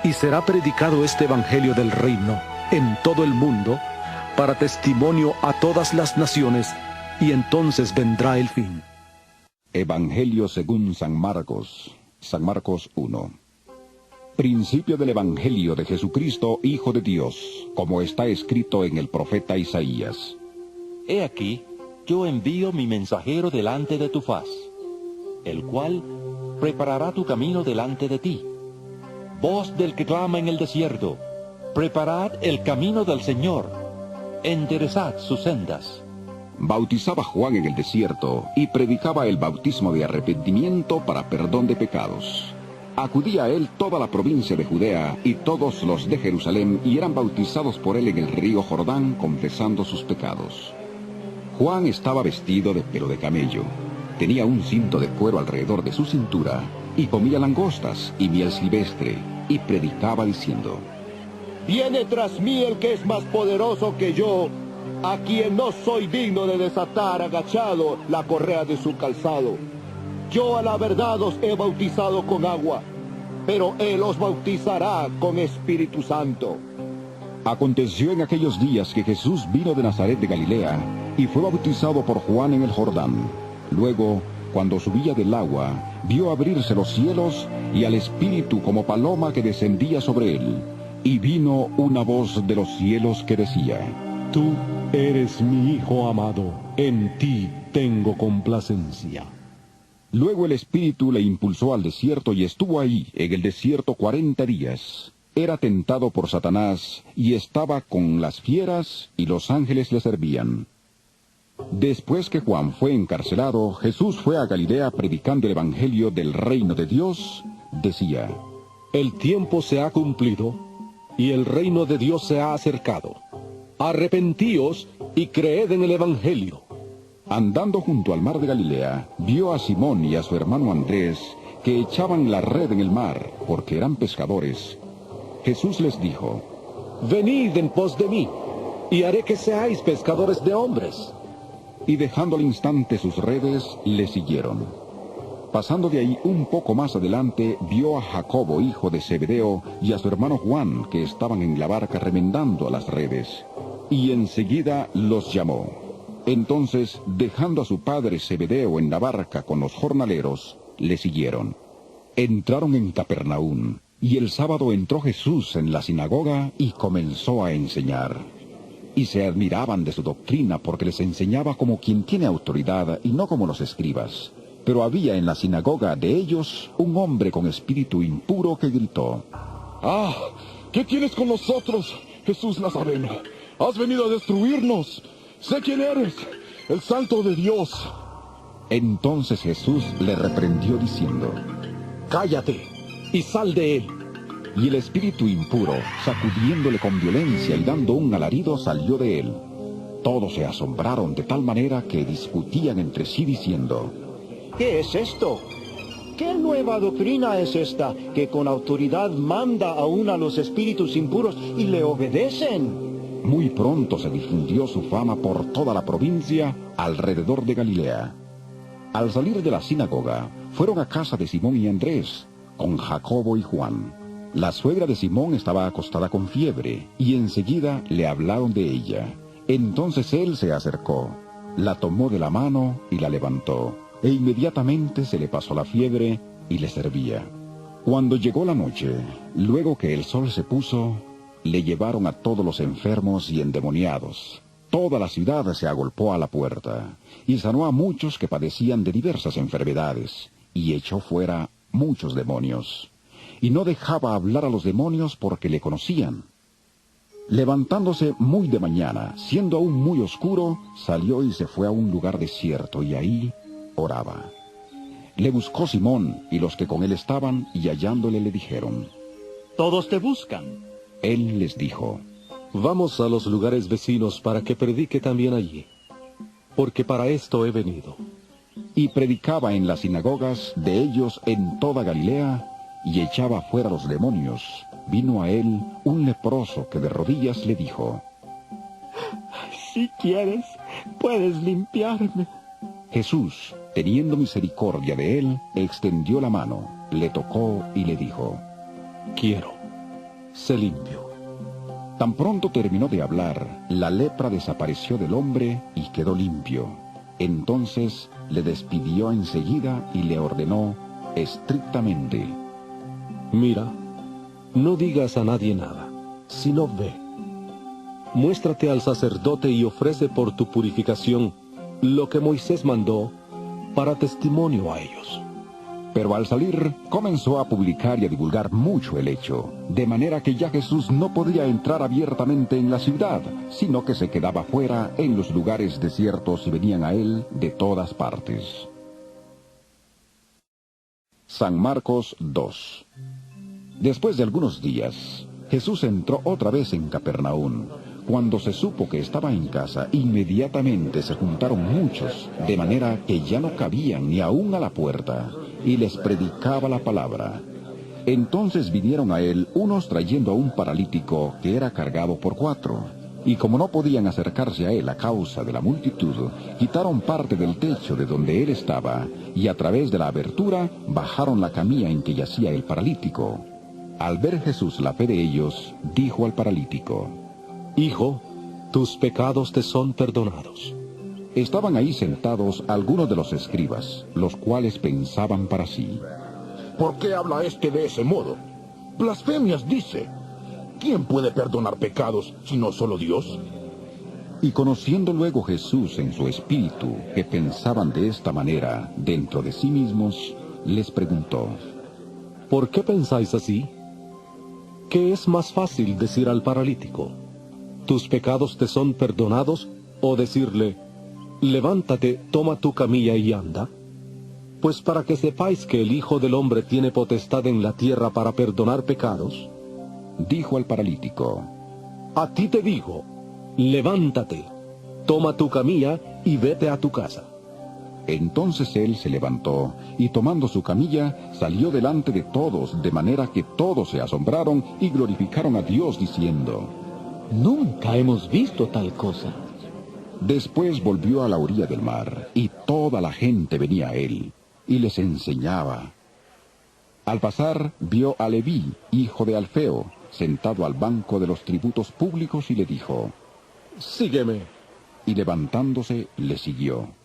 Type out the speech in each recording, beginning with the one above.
y será predicado este evangelio del reino en todo el mundo para testimonio a todas las naciones, y entonces vendrá el fin. Evangelio según San Marcos 1. Principio del Evangelio de Jesucristo, Hijo de Dios, como está escrito en el profeta Isaías. He aquí, yo envío mi mensajero delante de tu faz, el cual preparará tu camino delante de ti. Voz del que clama en el desierto, preparad el camino del Señor, enderezad sus sendas. Bautizaba Juan en el desierto y predicaba el bautismo de arrepentimiento para perdón de pecados. Acudía a él toda la provincia de Judea y todos los de Jerusalén, y eran bautizados por él en el río Jordán, confesando sus pecados. Juan estaba vestido de pelo de camello, tenía un cinto de cuero alrededor de su cintura, y comía langostas y miel silvestre, y predicaba diciendo: Viene tras mí el que es más poderoso que yo, a quien no soy digno de desatar agachado la correa de su calzado. Yo a la verdad os he bautizado con agua, pero él os bautizará con Espíritu Santo. Aconteció en aquellos días que Jesús vino de Nazaret de Galilea, y fue bautizado por Juan en el Jordán. Luego, cuando subía del agua, vio abrirse los cielos, y al Espíritu como paloma que descendía sobre él. Y vino una voz de los cielos que decía: Tú eres mi Hijo amado, en ti tengo complacencia. Luego el Espíritu le impulsó al desierto, y estuvo ahí en el desierto 40 días. Era tentado por Satanás, y estaba con las fieras, y los ángeles le servían. Después que Juan fue encarcelado, Jesús fue a Galilea predicando el evangelio del reino de Dios. Decía: El tiempo se ha cumplido, y el reino de Dios se ha acercado. Arrepentíos y creed en el evangelio. Andando junto al mar de Galilea, vio a Simón y a su hermano Andrés, que echaban la red en el mar, porque eran pescadores. Jesús les dijo: Venid en pos de mí, y haré que seáis pescadores de hombres. Y dejando al instante sus redes, le siguieron. Pasando de ahí un poco más adelante, vio a Jacobo, hijo de Zebedeo, y a su hermano Juan, que estaban en la barca remendando a las redes. Y enseguida los llamó. Entonces, dejando a su padre Zebedeo en la barca con los jornaleros, le siguieron. Entraron en Capernaum, y el sábado entró Jesús en la sinagoga y comenzó a enseñar. Y se admiraban de su doctrina, porque les enseñaba como quien tiene autoridad y no como los escribas. Pero había en la sinagoga de ellos un hombre con espíritu impuro que gritó: ¡Ah! ¿Qué tienes con nosotros, Jesús Nazareno? ¿Has venido a destruirnos? Sé quién eres, el Santo de Dios. Entonces Jesús le reprendió diciendo: Cállate, y sal de él. Y el espíritu impuro, sacudiéndole con violencia y dando un alarido, salió de él. Todos se asombraron de tal manera que discutían entre sí diciendo: ¿Qué es esto? ¿Qué nueva doctrina es esta, que con autoridad manda aún a los espíritus impuros y le obedecen? Muy pronto se difundió su fama por toda la provincia alrededor de Galilea. Al salir de la sinagoga, fueron a casa de Simón y Andrés, con Jacobo y Juan. La suegra de Simón estaba acostada con fiebre, y enseguida le hablaron de ella. Entonces él se acercó, la tomó de la mano y la levantó, e inmediatamente se le pasó la fiebre y le servía. Cuando llegó la noche, luego que el sol se puso, le llevaron a todos los enfermos y endemoniados. Toda la ciudad se agolpó a la puerta, y sanó a muchos que padecían de diversas enfermedades, y echó fuera muchos demonios. Y no dejaba hablar a los demonios porque le conocían. Levantándose muy de mañana, siendo aún muy oscuro, salió y se fue a un lugar desierto, y ahí oraba. Le buscó Simón y los que con él estaban, y hallándole le dijeron: Todos te buscan. Él les dijo: Vamos a los lugares vecinos para que predique también allí, porque para esto he venido. Y predicaba en las sinagogas de ellos en toda Galilea, y echaba fuera los demonios. Vino a él un leproso que de rodillas le dijo: Si quieres, puedes limpiarme. Jesús, teniendo misericordia de él, extendió la mano, le tocó y le dijo: Quiero, sé limpio. Tan pronto terminó de hablar, la lepra desapareció del hombre y quedó limpio. Entonces le despidió enseguida y le ordenó estrictamente: Mira, no digas a nadie nada, sino ve. Muéstrate al sacerdote y ofrece por tu purificación lo que Moisés mandó para testimonio a ellos. Pero al salir, comenzó a publicar y a divulgar mucho el hecho, de manera que ya Jesús no podía entrar abiertamente en la ciudad, sino que se quedaba fuera en los lugares desiertos y venían a él de todas partes. San Marcos 2. Después de algunos días, Jesús entró otra vez en Capernaum. Cuando se supo que estaba en casa, inmediatamente se juntaron muchos, de manera que ya no cabían ni aún a la puerta, y les predicaba la palabra. Entonces vinieron a él unos trayendo a un paralítico que era cargado por 4, y como no podían acercarse a él a causa de la multitud, quitaron parte del techo de donde él estaba, y a través de la abertura bajaron la camilla en que yacía el paralítico. Al ver Jesús la fe de ellos, dijo al paralítico: Hijo, tus pecados te son perdonados. Estaban ahí sentados algunos de los escribas, los cuales pensaban para sí: ¿Por qué habla este de ese modo? Blasfemias dice. ¿Quién puede perdonar pecados sino solo Dios? Y conociendo luego Jesús en su espíritu que pensaban de esta manera dentro de sí mismos, les preguntó: ¿Por qué pensáis así? ¿Qué es más fácil decir al paralítico: tus pecados te son perdonados, o decirle: levántate, toma tu camilla y anda? Pues para que sepáis que el Hijo del Hombre tiene potestad en la tierra para perdonar pecados, dijo al paralítico: a ti te digo, levántate, toma tu camilla y vete a tu casa. Entonces él se levantó, y tomando su camilla, salió delante de todos, de manera que todos se asombraron y glorificaron a Dios, diciendo: Nunca hemos visto tal cosa. Después volvió a la orilla del mar, y toda la gente venía a él, y les enseñaba. Al pasar, vio a Leví, hijo de Alfeo, sentado al banco de los tributos públicos, y le dijo: sígueme. Y levantándose, le siguió.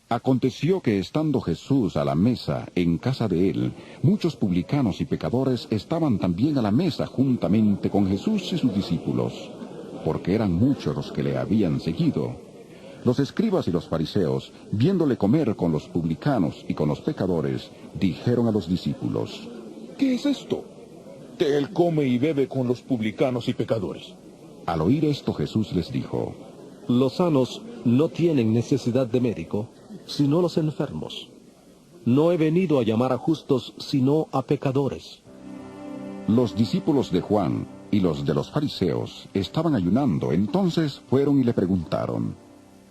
Aconteció que estando Jesús a la mesa en casa de él, muchos publicanos y pecadores estaban también a la mesa juntamente con Jesús y sus discípulos, porque eran muchos los que le habían seguido. Los escribas y los fariseos, viéndole comer con los publicanos y con los pecadores, dijeron a los discípulos: ¿Qué es esto? Que él come y bebe con los publicanos y pecadores. Al oír esto, Jesús les dijo: los sanos no tienen necesidad de médico, sino los enfermos. No he venido a llamar a justos, sino a pecadores. Los discípulos de Juan y los de los fariseos estaban ayunando. Entonces fueron y le preguntaron: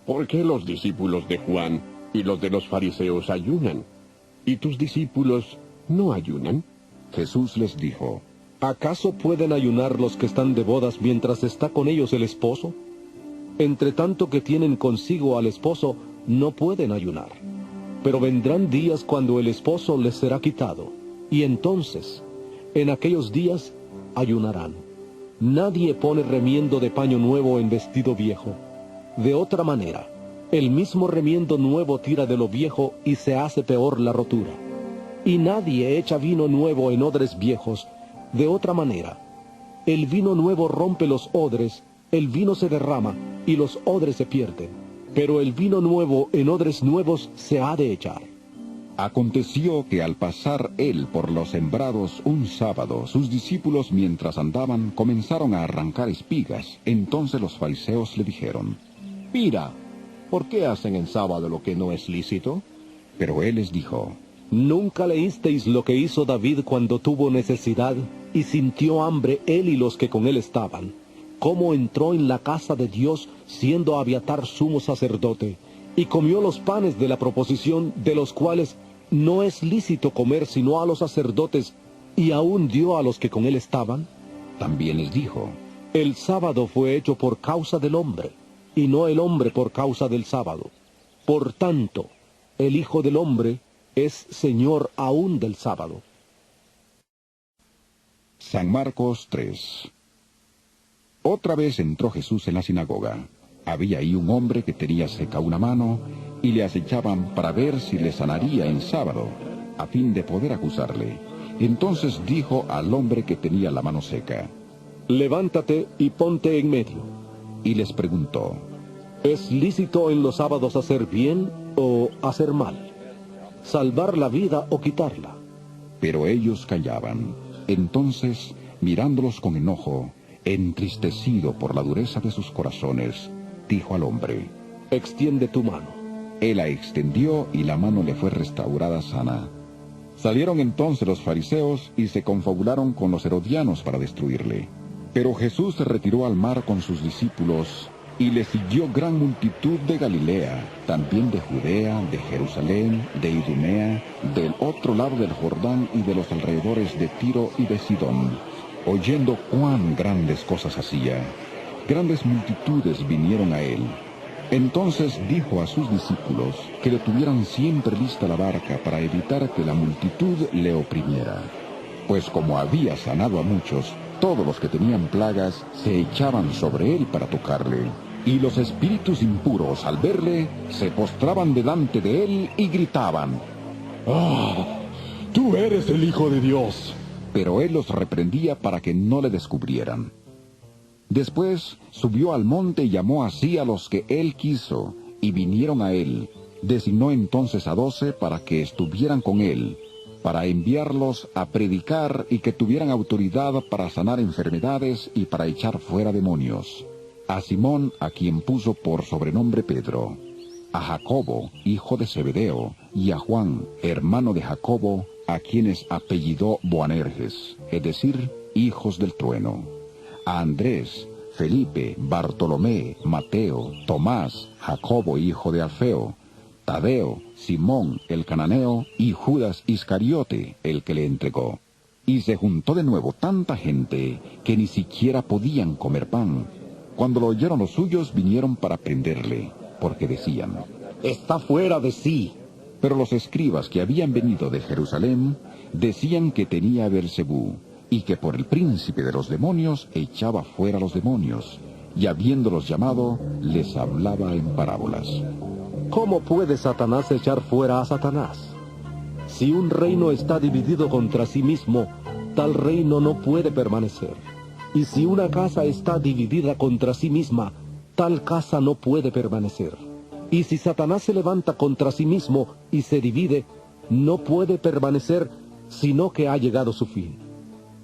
¿por qué los discípulos de Juan y los de los fariseos ayunan, y tus discípulos no ayunan? Jesús les dijo: ¿acaso pueden ayunar los que están de bodas mientras está con ellos el esposo? Entre tanto que tienen consigo al esposo, no pueden ayunar. Pero vendrán días cuando el esposo les será quitado, y entonces, en aquellos días, ayunarán. Nadie pone remiendo de paño nuevo en vestido viejo. De otra manera, el mismo remiendo nuevo tira de lo viejo y se hace peor la rotura. Y nadie echa vino nuevo en odres viejos. De otra manera, el vino nuevo rompe los odres, el vino se derrama y los odres se pierden. Pero el vino nuevo en odres nuevos se ha de echar. Aconteció que al pasar él por los sembrados un sábado, sus discípulos mientras andaban comenzaron a arrancar espigas. Entonces los fariseos le dijeron: mira, ¿por qué hacen en sábado lo que no es lícito? Pero él les dijo: ¿nunca leísteis lo que hizo David cuando tuvo necesidad y sintió hambre él y los que con él estaban? Cómo entró en la casa de Dios siendo Abiatar sumo sacerdote, y comió los panes de la proposición, de los cuales no es lícito comer sino a los sacerdotes, y aún dio a los que con él estaban. También les dijo: el sábado fue hecho por causa del hombre, y no el hombre por causa del sábado. Por tanto, el Hijo del Hombre es Señor aún del sábado. San Marcos 3. Otra vez entró Jesús en la sinagoga. Había ahí un hombre que tenía seca una mano, y le acechaban para ver si le sanaría en sábado, a fin de poder acusarle. Entonces dijo al hombre que tenía la mano seca: Levántate y ponte en medio. Y les preguntó: ¿Es lícito en los sábados hacer bien o hacer mal? ¿Salvar la vida o quitarla? Pero ellos callaban. Entonces, mirándolos con enojo, entristecido por la dureza de sus corazones, dijo al hombre: Extiende tu mano. Él la extendió y la mano le fue restaurada sana. Salieron entonces los fariseos y se confabularon con los herodianos para destruirle. Pero Jesús se retiró al mar con sus discípulos, y le siguió gran multitud de Galilea, también de Judea, de Jerusalén, de Idumea, del otro lado del Jordán y de los alrededores de Tiro y de Sidón, oyendo cuán grandes cosas hacía. Grandes multitudes vinieron a él. Entonces dijo a sus discípulos que le tuvieran siempre lista la barca para evitar que la multitud le oprimiera. Pues como había sanado a muchos, todos los que tenían plagas se echaban sobre él para tocarle. Y los espíritus impuros, al verle, se postraban delante de él y gritaban: ¡Ah! ¡Tú eres el Hijo de Dios! Pero él los reprendía para que no le descubrieran. Después subió al monte y llamó así a los que él quiso, y vinieron a él. Designó entonces a 12 para que estuvieran con él, para enviarlos a predicar y que tuvieran autoridad para sanar enfermedades y para echar fuera demonios. A Simón, a quien puso por sobrenombre Pedro, a Jacobo, hijo de Zebedeo, y a Juan, hermano de Jacobo, a quienes apellidó Boanerges, es decir, hijos del trueno, a Andrés, Felipe, Bartolomé, Mateo, Tomás, Jacobo, hijo de Alfeo, Tadeo, Simón el cananeo y Judas Iscariote, el que le entregó. Y se juntó de nuevo tanta gente que ni siquiera podían comer pan. Cuando lo oyeron los suyos, vinieron para prenderle, porque decían: Está fuera de sí. Pero los escribas que habían venido de Jerusalén decían que tenía Beelzebú, y que por el príncipe de los demonios echaba fuera los demonios, y habiéndolos llamado, les hablaba en parábolas. ¿Cómo puede Satanás echar fuera a Satanás? Si un reino está dividido contra sí mismo, tal reino no puede permanecer. Y si una casa está dividida contra sí misma, tal casa no puede permanecer. Y si Satanás se levanta contra sí mismo y se divide, no puede permanecer, sino que ha llegado su fin.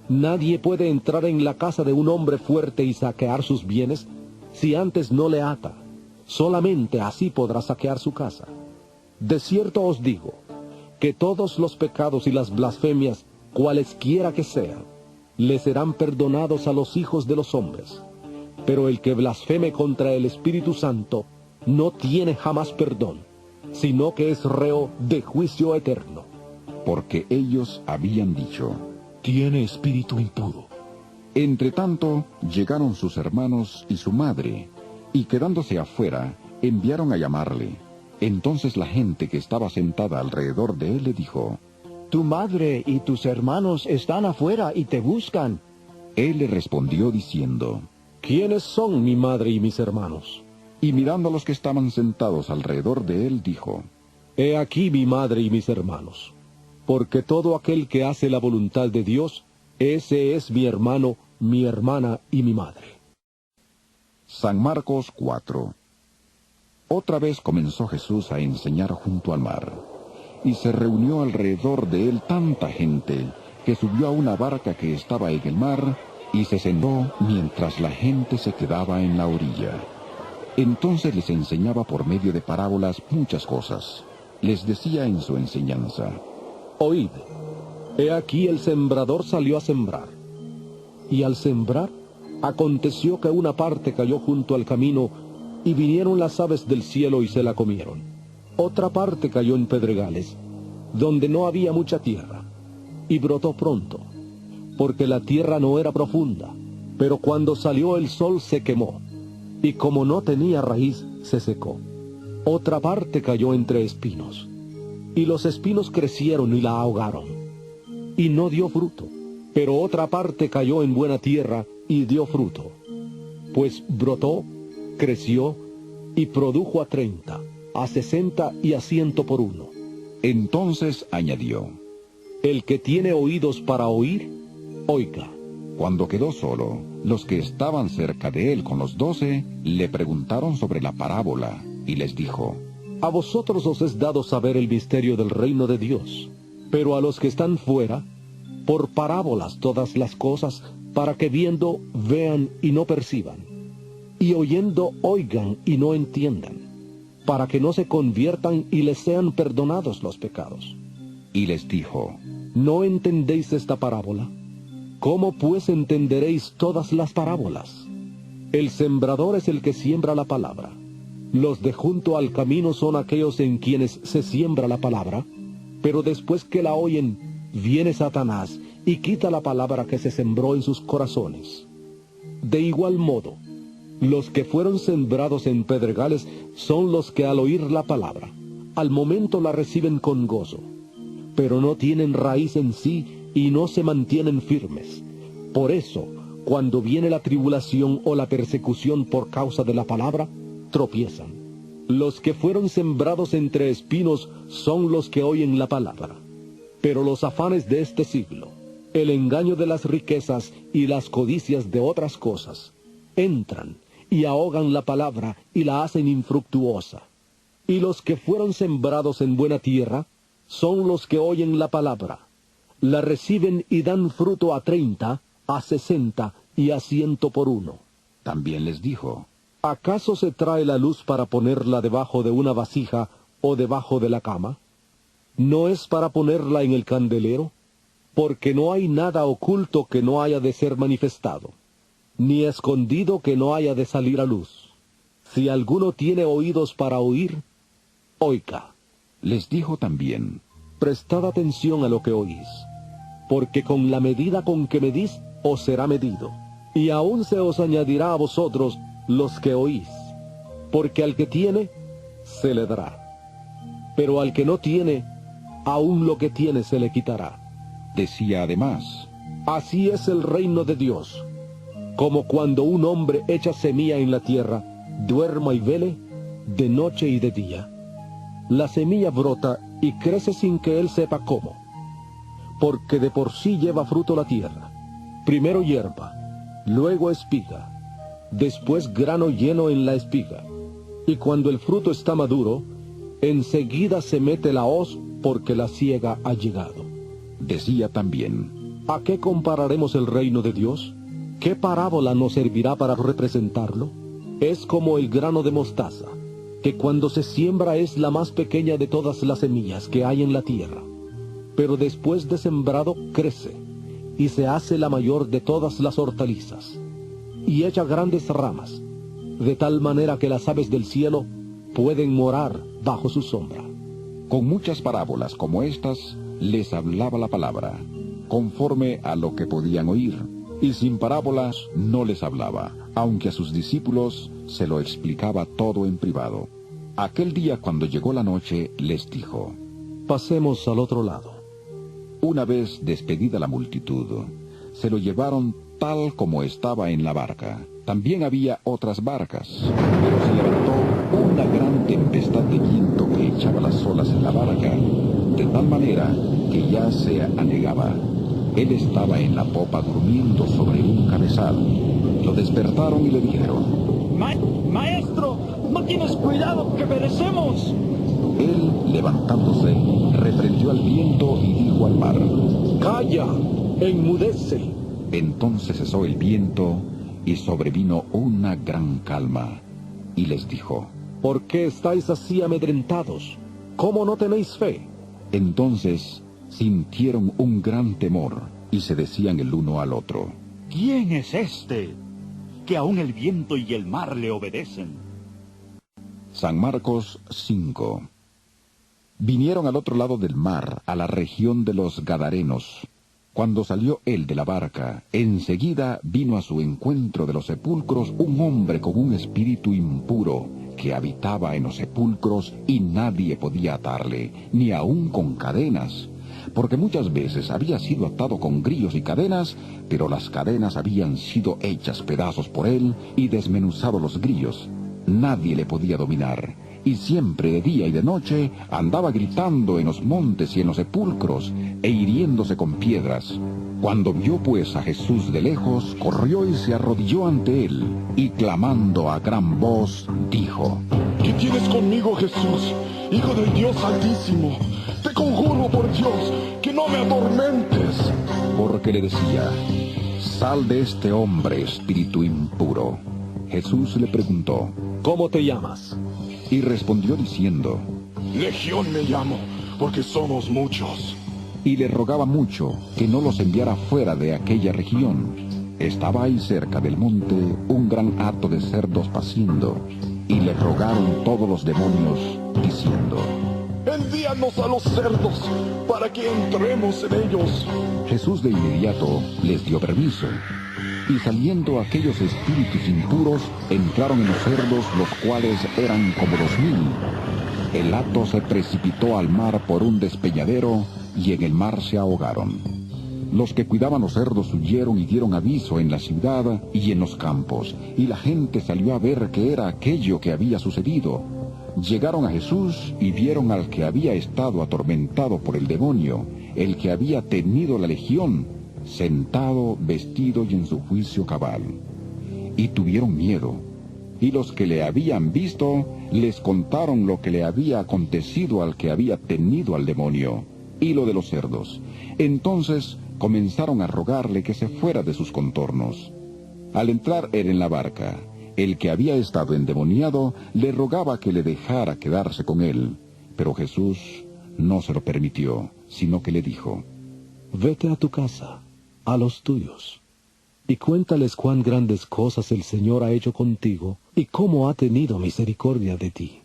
Nadie puede entrar en la casa de un hombre fuerte y saquear sus bienes si antes no le ata. Solamente así podrá saquear su casa. De cierto os digo, que todos los pecados y las blasfemias, cualesquiera que sean, le serán perdonados a los hijos de los hombres. Pero el que blasfeme contra el Espíritu Santo no tiene jamás perdón, sino que es reo de juicio eterno. Porque ellos habían dicho: Tiene espíritu impuro. Entretanto, llegaron sus hermanos y su madre, y quedándose afuera, enviaron a llamarle. Entonces la gente que estaba sentada alrededor de él le dijo: Tu madre y tus hermanos están afuera y te buscan. Él le respondió diciendo: ¿Quiénes son mi madre y mis hermanos? Y mirando a los que estaban sentados alrededor de él, dijo: He aquí mi madre y mis hermanos. Porque todo aquel que hace la voluntad de Dios, ese es mi hermano, mi hermana y mi madre. San Marcos 4. Otra vez comenzó Jesús a enseñar junto al mar, y se reunió alrededor de él tanta gente, que subió a una barca que estaba en el mar, y se sentó mientras la gente se quedaba en la orilla. Entonces les enseñaba por medio de parábolas muchas cosas. Les decía en su enseñanza: Oíd, he aquí el sembrador salió a sembrar. Y al sembrar, aconteció que una parte cayó junto al camino, y vinieron las aves del cielo y se la comieron. Otra parte cayó en pedregales, donde no había mucha tierra, y brotó pronto, porque la tierra no era profunda, pero cuando salió el sol se quemó, y como no tenía raíz, se secó. Otra parte cayó entre espinos, y los espinos crecieron y la ahogaron, y no dio fruto. Pero otra parte cayó en buena tierra y dio fruto, pues brotó, creció y produjo a 30, a 60 y a 100 por uno. Entonces añadió: El que tiene oídos para oír, oiga. Cuando quedó solo, los que estaban cerca de él con los 12 le preguntaron sobre la parábola, y les dijo: A vosotros os es dado saber el misterio del reino de Dios, pero a los que están fuera, por parábolas todas las cosas, para que viendo vean y no perciban, y oyendo oigan y no entiendan, para que no se conviertan y les sean perdonados los pecados. Y les dijo: ¿No entendéis esta parábola? ¿Cómo pues entenderéis todas las parábolas? El sembrador es el que siembra la palabra. Los de junto al camino son aquellos en quienes se siembra la palabra, pero después que la oyen, viene Satanás y quita la palabra que se sembró en sus corazones. De igual modo, los que fueron sembrados en pedregales son los que al oír la palabra, al momento la reciben con gozo, pero no tienen raíz en sí y no se mantienen firmes. Por eso, cuando viene la tribulación o la persecución por causa de la palabra, tropiezan. Los que fueron sembrados entre espinos son los que oyen la palabra. Pero los afanes de este siglo, el engaño de las riquezas y las codicias de otras cosas, entran y ahogan la palabra y la hacen infructuosa. Y los que fueron sembrados en buena tierra son los que oyen la palabra, la reciben y dan fruto a 30, a 60 y a 100 por uno. También les dijo: ¿Acaso se trae la luz para ponerla debajo de una vasija o debajo de la cama? ¿No es para ponerla en el candelero? Porque no hay nada oculto que no haya de ser manifestado, ni escondido que no haya de salir a luz. Si alguno tiene oídos para oír, oiga. Les dijo también: Prestad atención a lo que oís, porque con la medida con que medís os será medido, y aún se os añadirá a vosotros los que oís, porque al que tiene, se le dará, pero al que no tiene, aún lo que tiene se le quitará. Decía además: Así es el reino de Dios, como cuando un hombre echa semilla en la tierra, duerma y vele, de noche y de día. La semilla brota y crece sin que él sepa cómo, porque de por sí lleva fruto la tierra, primero hierba, luego espiga, después grano lleno en la espiga, y cuando el fruto está maduro, enseguida se mete la hoz, porque la siega ha llegado. Decía también: ¿A qué compararemos el reino de Dios? ¿Qué parábola nos servirá para representarlo? Es como el grano de mostaza, que cuando se siembra es la más pequeña de todas las semillas que hay en la tierra, pero después de sembrado crece, y se hace la mayor de todas las hortalizas, y echa grandes ramas, de tal manera que las aves del cielo pueden morar bajo su sombra. Con muchas parábolas como estas les hablaba la palabra, conforme a lo que podían oír, y sin parábolas no les hablaba, aunque a sus discípulos se lo explicaba todo en privado. Aquel día, cuando llegó la noche, les dijo: Pasemos al otro lado. Una vez despedida la multitud, se lo llevaron tal como estaba en la barca. También había otras barcas, pero se levantó una gran tempestad de viento que echaba las olas en la barca, de tal manera que ya se anegaba. Él estaba en la popa durmiendo sobre un cabezal. Lo despertaron y le dijeron: Maestro, ¿no tienes cuidado que perecemos? Él, levantándose, reprendió al viento y dijo al mar: ¡Calla! ¡Enmudece! Entonces cesó el viento y sobrevino una gran calma. Y les dijo: ¿Por qué estáis así amedrentados? ¿Cómo no tenéis fe? Entonces sintieron un gran temor y se decían el uno al otro: ¿Quién es este, que aún el viento y el mar le obedecen? San Marcos 5. Vinieron al otro lado del mar, a la región de los Gadarenos. Cuando salió él de la barca, enseguida vino a su encuentro de los sepulcros un hombre con un espíritu impuro, que habitaba en los sepulcros y nadie podía atarle, ni aun con cadenas, porque muchas veces había sido atado con grillos y cadenas, pero las cadenas habían sido hechas pedazos por él y desmenuzado los grillos. Nadie le podía dominar, y siempre de día y de noche andaba gritando en los montes y en los sepulcros, e hiriéndose con piedras. Cuando vio pues a Jesús de lejos, corrió y se arrodilló ante él, y clamando a gran voz, dijo: ¿Qué tienes conmigo, Jesús, Hijo del Dios Altísimo? Te conjuro por Dios, que no me atormentes. Porque le decía: sal de este hombre, espíritu impuro. Jesús le preguntó: ¿Cómo te llamas? Y respondió diciendo: Legión me llamo, porque somos muchos. Y le rogaba mucho que no los enviara fuera de aquella región. Estaba ahí cerca del monte un gran hato de cerdos paciendo, y le rogaron todos los demonios, diciendo: Envíanos a los cerdos, para que entremos en ellos. Jesús de inmediato les dio permiso. Y saliendo aquellos espíritus impuros, entraron en los cerdos, los cuales eran como 2000. El hato se precipitó al mar por un despeñadero, y en el mar se ahogaron. Los que cuidaban los cerdos huyeron y dieron aviso en la ciudad y en los campos, y la gente salió a ver qué era aquello que había sucedido. Llegaron a Jesús y vieron al que había estado atormentado por el demonio, el que había tenido la legión, sentado, vestido y en su juicio cabal. Y tuvieron miedo. Y los que le habían visto les contaron lo que le había acontecido al que había tenido al demonio, y lo de los cerdos. Entonces comenzaron a rogarle que se fuera de sus contornos. Al entrar él en la barca, el que había estado endemoniado le rogaba que le dejara quedarse con él, pero Jesús no se lo permitió, sino que le dijo: Vete a tu casa, a los tuyos, y cuéntales cuán grandes cosas el Señor ha hecho contigo, y cómo ha tenido misericordia de ti.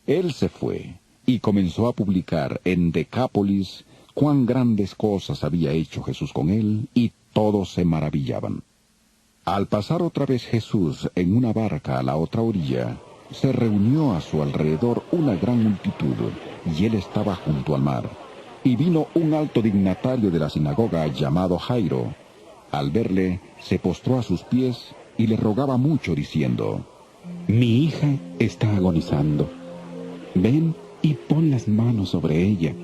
Él se fue, y comenzó a publicar en Decápolis cuán grandes cosas había hecho Jesús con él, y todos se maravillaban. Al pasar otra vez Jesús en una barca a la otra orilla, se reunió a su alrededor una gran multitud, y él estaba junto al mar. Y vino un alto dignatario de la sinagoga llamado Jairo. Al verle, se postró a sus pies y le rogaba mucho, diciendo: Mi hija está agonizando. Ven y pon las manos sobre ella,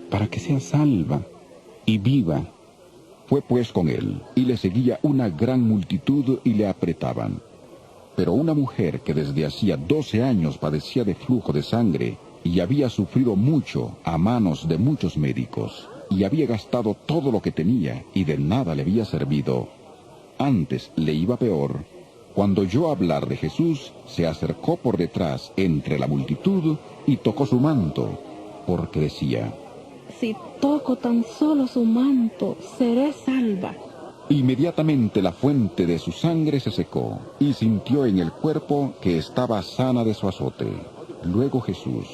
para que sea salva y viva. Fue pues con él, y le seguía una gran multitud y le apretaban. Pero una mujer que desde hacía 12 años padecía de flujo de sangre, y había sufrido mucho a manos de muchos médicos, y había gastado todo lo que tenía, y de nada le había servido. Antes le iba peor. Cuando oyó hablar de Jesús, se acercó por detrás entre la multitud, y tocó su manto, porque decía: Si toco tan solo su manto, seré salva. Inmediatamente la fuente de su sangre se secó, y sintió en el cuerpo que estaba sana de su azote. Luego Jesús,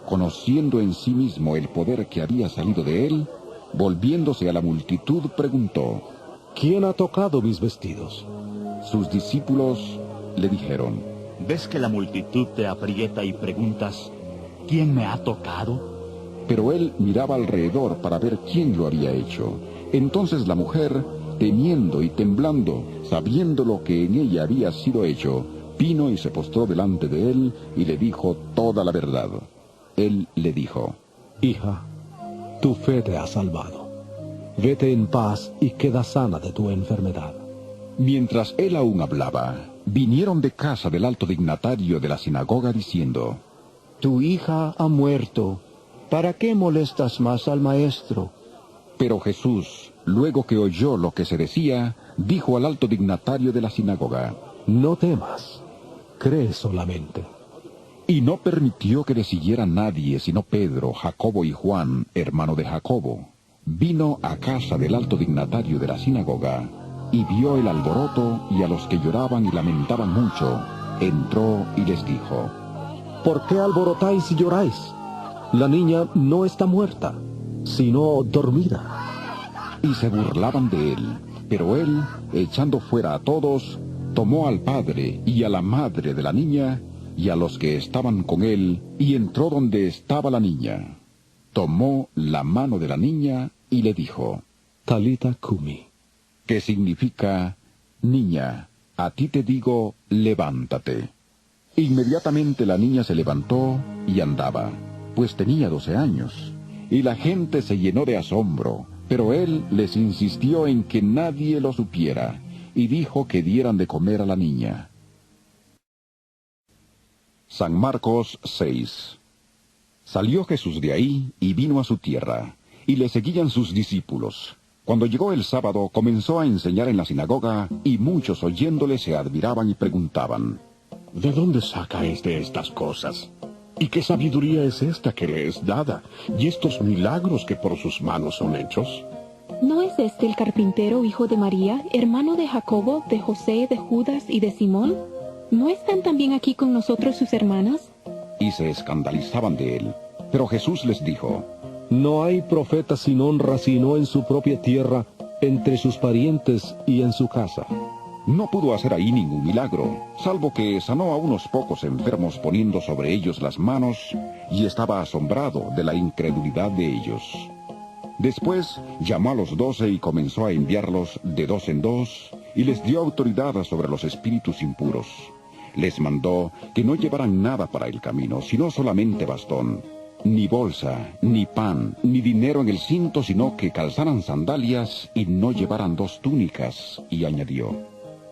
conociendo en sí mismo el poder que había salido de él, volviéndose a la multitud, preguntó: ¿Quién ha tocado mis vestidos? Sus discípulos le dijeron: ¿Ves que la multitud te aprieta y preguntas: ¿quién me ha tocado? Pero él miraba alrededor para ver quién lo había hecho. Entonces la mujer, temiendo y temblando, sabiendo lo que en ella había sido hecho, vino y se postró delante de él y le dijo toda la verdad. Él le dijo: Hija, tu fe te ha salvado. Vete en paz y queda sana de tu enfermedad. Mientras él aún hablaba, vinieron de casa del alto dignatario de la sinagoga diciendo: Tu hija ha muerto. ¿Para qué molestas más al maestro? Pero Jesús, luego que oyó lo que se decía, dijo al alto dignatario de la sinagoga: No temas, cree solamente. Y no permitió que le siguiera nadie sino Pedro, Jacobo y Juan, hermano de Jacobo. Vino a casa del alto dignatario de la sinagoga, y vio el alboroto y a los que lloraban y lamentaban mucho. Entró y les dijo: ¿Por qué alborotáis y lloráis? La niña no está muerta, sino dormida. Y se burlaban de él. Pero él, echando fuera a todos, tomó al padre y a la madre de la niña, y a los que estaban con él, y entró donde estaba la niña. tomó la mano de la niña y le dijo, Talita Kumi, que significa, niña, a ti te digo, levántate. Inmediatamente la niña se levantó y andaba, pues tenía 12 años, y la gente se llenó de asombro, pero él les insistió en que nadie lo supiera, y dijo que dieran de comer a la niña. San Marcos 6. Salió Jesús de ahí y vino a su tierra, y le seguían sus discípulos. Cuando llegó el sábado, comenzó a enseñar en la sinagoga, y muchos oyéndole se admiraban y preguntaban, ¿de dónde saca estas cosas? ¿Y qué sabiduría es esta que le es dada? ¿Y estos milagros que por sus manos son hechos? ¿No es este el carpintero, hijo de María, hermano de Jacobo, de José, de Judas y de Simón? ¿No están también aquí con nosotros sus hermanas? Y se escandalizaban de él. Pero Jesús les dijo, no hay profeta sin honra sino en su propia tierra, entre sus parientes y en su casa. No pudo hacer ahí ningún milagro, salvo que sanó a unos pocos enfermos poniendo sobre ellos las manos, y estaba asombrado de la incredulidad de ellos. Después llamó a los 12 y comenzó a enviarlos de 2 en 2, y les dio autoridad sobre los espíritus impuros. Les mandó que no llevaran nada para el camino, sino solamente bastón, ni bolsa, ni pan, ni dinero en el cinto, sino que calzaran sandalias y no llevaran 2 túnicas, y añadió,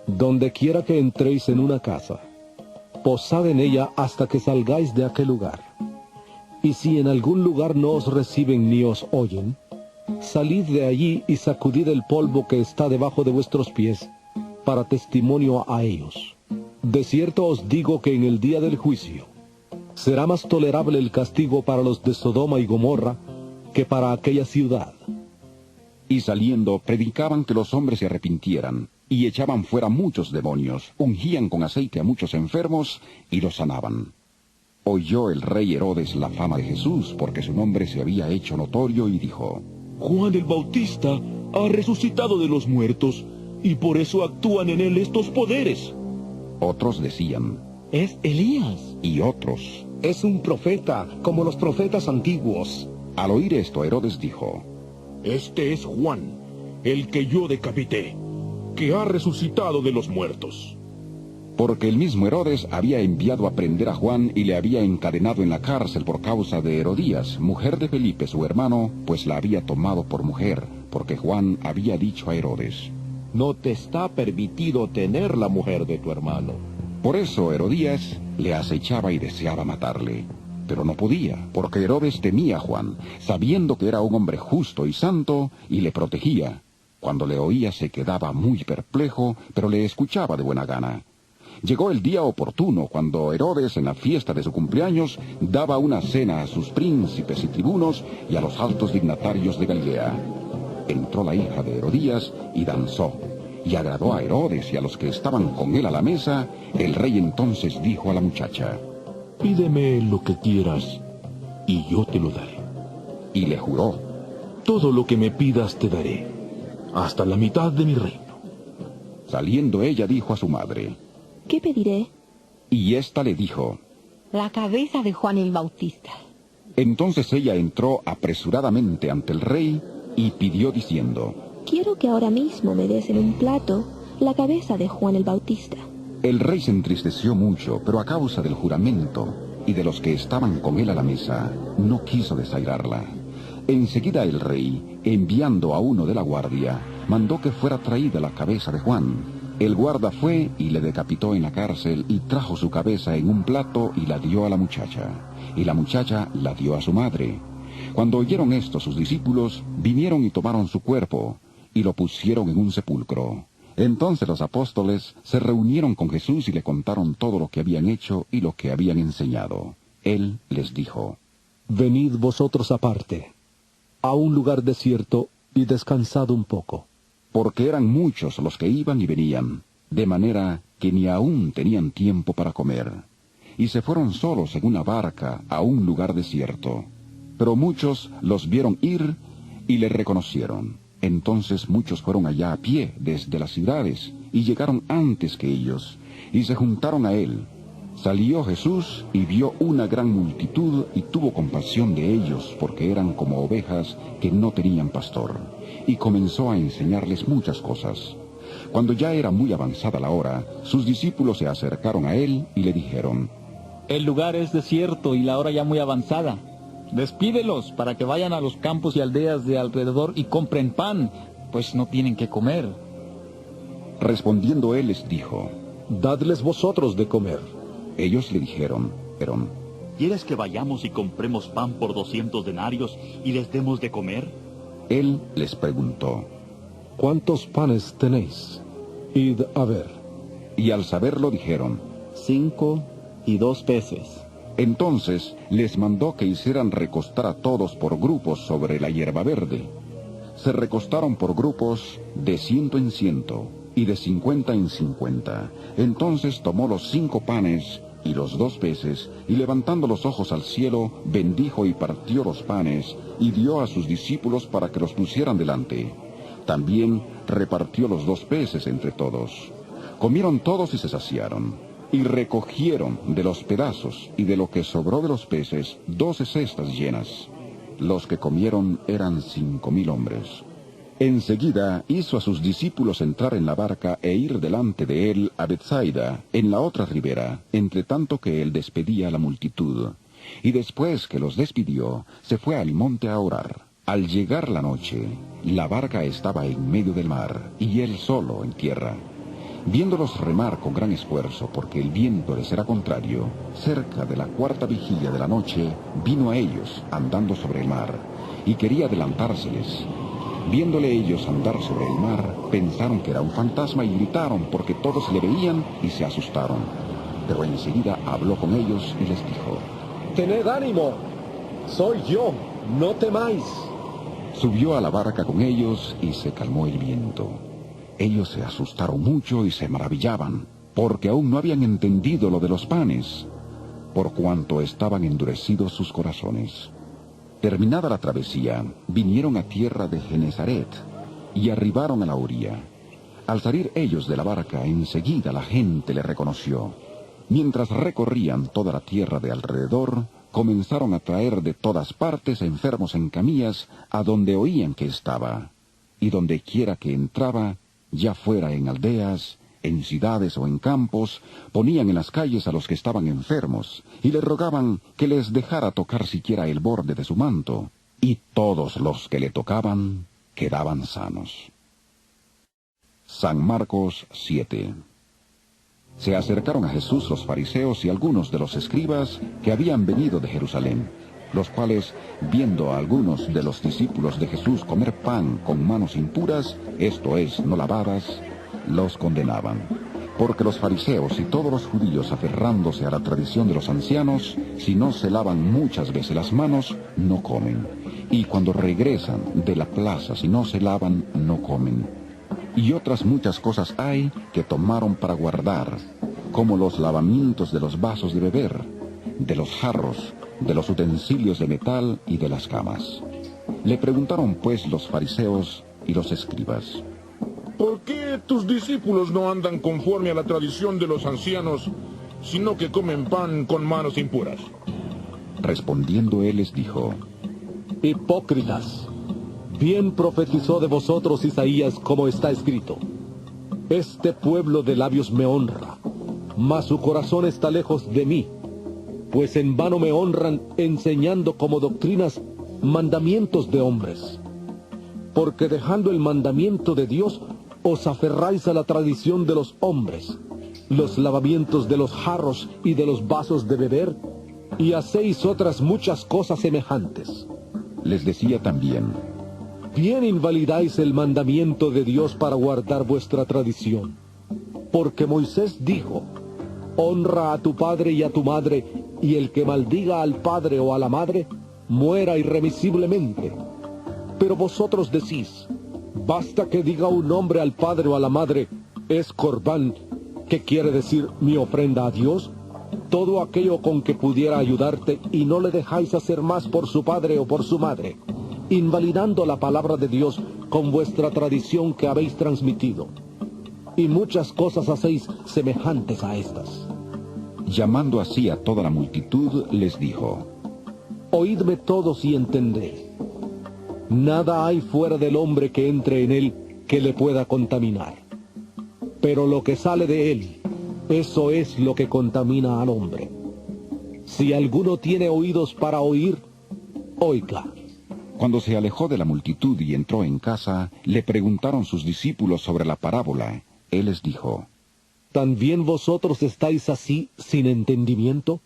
donde quiera que entréis en una casa, posad en ella hasta que salgáis de aquel lugar. Y si en algún lugar no os reciben ni os oyen, salid de allí y sacudid el polvo que está debajo de vuestros pies, para testimonio a ellos. De cierto os digo que en el día del juicio será más tolerable el castigo para los de Sodoma y Gomorra que para aquella ciudad. Y saliendo, predicaban que los hombres se arrepintieran, y echaban fuera muchos demonios, ungían con aceite a muchos enfermos, y los sanaban. Oyó el rey Herodes la fama de Jesús, porque su nombre se había hecho notorio, y dijo, Juan el Bautista ha resucitado de los muertos, y por eso actúan en él estos poderes. Otros decían, es Elías. Y otros, es un profeta, como los profetas antiguos. Al oír esto, Herodes dijo, este es Juan, el que yo decapité, que ha resucitado de los muertos. Porque el mismo Herodes había enviado a prender a Juan y le había encadenado en la cárcel por causa de Herodías, mujer de Felipe su hermano, pues la había tomado por mujer, porque Juan había dicho a Herodes, no te está permitido tener la mujer de tu hermano. Por eso Herodías le acechaba y deseaba matarle, pero no podía, porque Herodes temía a Juan, sabiendo que era un hombre justo y santo, y le protegía. Cuando le oía se quedaba muy perplejo, pero le escuchaba de buena gana. Llegó el día oportuno, cuando Herodes, en la fiesta de su cumpleaños, daba una cena a sus príncipes y tribunos y a los altos dignatarios de Galilea. Entró la hija de Herodías y danzó, y agradó a Herodes y a los que estaban con él a la mesa. El rey entonces dijo a la muchacha, pídeme lo que quieras, y yo te lo daré. Y le juró, todo lo que me pidas te daré, hasta la mitad de mi reino. Saliendo ella dijo a su madre, ¿qué pediré? Y ésta le dijo, la cabeza de Juan el Bautista. Entonces ella entró apresuradamente ante el rey y pidió diciendo, quiero que ahora mismo me des en un plato la cabeza de Juan el Bautista. El rey se entristeció mucho, pero a causa del juramento y de los que estaban con él a la mesa, no quiso desairarla. Enseguida el rey, enviando a uno de la guardia, mandó que fuera traída la cabeza de Juan. El guarda fue y le decapitó en la cárcel y trajo su cabeza en un plato y la dio a la muchacha. Y la muchacha la dio a su madre. Cuando oyeron esto sus discípulos, vinieron y tomaron su cuerpo y lo pusieron en un sepulcro. Entonces los apóstoles se reunieron con Jesús y le contaron todo lo que habían hecho y lo que habían enseñado. Él les dijo, venid vosotros aparte, a un lugar desierto, y descansad un poco. Porque eran muchos los que iban y venían, de manera que ni aún tenían tiempo para comer. Y se fueron solos en una barca a un lugar desierto. Pero muchos los vieron ir y le reconocieron. Entonces muchos fueron allá a pie desde las ciudades, y llegaron antes que ellos, y se juntaron a él. Salió Jesús y vio una gran multitud y tuvo compasión de ellos, porque eran como ovejas que no tenían pastor, y comenzó a enseñarles muchas cosas. Cuando ya era muy avanzada la hora, sus discípulos se acercaron a él y le dijeron: El lugar es desierto y la hora ya muy avanzada. Despídelos para que vayan a los campos y aldeas de alrededor y compren pan, pues no tienen que comer. Respondiendo él les dijo: Dadles vosotros de comer. Ellos le dijeron: ¿Quieres que vayamos y compremos pan por 200 denarios y les demos de comer? Él les preguntó: ¿Cuántos panes tenéis? Id a ver. Y al saberlo dijeron: 5 y 2 peces. Entonces les mandó que hicieran recostar a todos por grupos sobre la hierba verde. Se recostaron por grupos de 100 en 100 y de 50 en 50. Entonces tomó los 5 panes y los 2 peces, y levantando los ojos al cielo, bendijo y partió los panes, y dio a sus discípulos para que los pusieran delante. También repartió los 2 peces entre todos. Comieron todos y se saciaron, y recogieron de los pedazos y de lo que sobró de los peces 12 cestas llenas. Los que comieron eran 5,000 hombres. Enseguida hizo a sus discípulos entrar en la barca e ir delante de él a Betsaida, en la otra ribera, entre tanto que él despedía a la multitud. Y después que los despidió, se fue al monte a orar. Al llegar la noche, la barca estaba en medio del mar, y él solo en tierra. Viéndolos remar con gran esfuerzo, porque el viento les era contrario, cerca de la 4ª vigilia de la noche, vino a ellos andando sobre el mar, y quería adelantárseles. Viéndole ellos andar sobre el mar, pensaron que era un fantasma y gritaron, porque todos le veían y se asustaron. Pero enseguida habló con ellos y les dijo: Tened ánimo, soy yo, no temáis. Subió a la barca con ellos y se calmó el viento. Ellos se asustaron mucho y se maravillaban, porque aún no habían entendido lo de los panes, por cuanto estaban endurecidos sus corazones. Terminada la travesía, vinieron a tierra de Genesaret y arribaron a la orilla. Al salir ellos de la barca, enseguida la gente le reconoció. Mientras recorrían toda la tierra de alrededor, comenzaron a traer de todas partes enfermos en camillas a donde oían que estaba, y donde quiera que entraba, ya fuera en aldeas, en ciudades o en campos, ponían en las calles a los que estaban enfermos, y le rogaban que les dejara tocar siquiera el borde de su manto, y todos los que le tocaban quedaban sanos. San Marcos 7. Se acercaron a Jesús los fariseos y algunos de los escribas que habían venido de Jerusalén, los cuales, viendo a algunos de los discípulos de Jesús comer pan con manos impuras, esto es, no lavadas, los condenaban. Porque los fariseos y todos los judíos, aferrándose a la tradición de los ancianos, si no se lavan muchas veces las manos, no comen. Y cuando regresan de la plaza, si no se lavan, no comen. Y otras muchas cosas hay que tomaron para guardar, como los lavamientos de los vasos de beber, de los jarros, de los utensilios de metal y de las camas. Le preguntaron pues los fariseos y los escribas: ¿Por qué tus discípulos no andan conforme a la tradición de los ancianos, sino que comen pan con manos impuras? Respondiendo él les dijo: Hipócritas, bien profetizó de vosotros Isaías, como está escrito: Este pueblo de labios me honra, mas su corazón está lejos de mí, pues en vano me honran enseñando como doctrinas mandamientos de hombres. Porque dejando el mandamiento de Dios, os aferráis a la tradición de los hombres, los lavamientos de los jarros y de los vasos de beber, y hacéis otras muchas cosas semejantes. Les decía también: Bien invalidáis el mandamiento de Dios para guardar vuestra tradición. Porque Moisés dijo: Honra a tu padre y a tu madre, y el que maldiga al padre o a la madre, muera irremisiblemente. Pero vosotros decís: Basta que diga un hombre al padre o a la madre, es corbán, que quiere decir mi ofrenda a Dios, todo aquello con que pudiera ayudarte, y no le dejáis hacer más por su padre o por su madre, invalidando la palabra de Dios con vuestra tradición que habéis transmitido. Y muchas cosas hacéis semejantes a estas. Llamando así a toda la multitud, les dijo: Oídme todos y entended. Nada hay fuera del hombre que entre en él que le pueda contaminar. Pero lo que sale de él, eso es lo que contamina al hombre. Si alguno tiene oídos para oír, oiga. Cuando se alejó de la multitud y entró en casa, le preguntaron sus discípulos sobre la parábola. Él les dijo: ¿También vosotros estáis así sin entendimiento?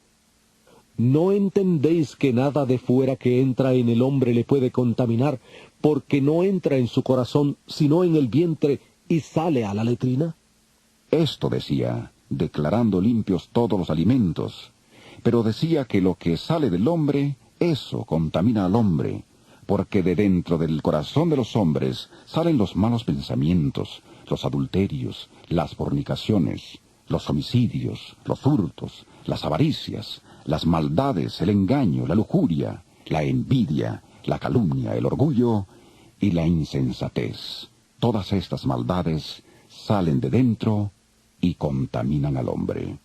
¿No entendéis que nada de fuera que entra en el hombre le puede contaminar, porque no entra en su corazón, sino en el vientre, y sale a la letrina? Esto decía, declarando limpios todos los alimentos. Pero decía que lo que sale del hombre, eso contamina al hombre, porque de dentro del corazón de los hombres salen los malos pensamientos, los adulterios, las fornicaciones, los homicidios, los hurtos, las avaricias, las maldades, el engaño, la lujuria, la envidia, la calumnia, el orgullo y la insensatez. Todas estas maldades salen de dentro y contaminan al hombre.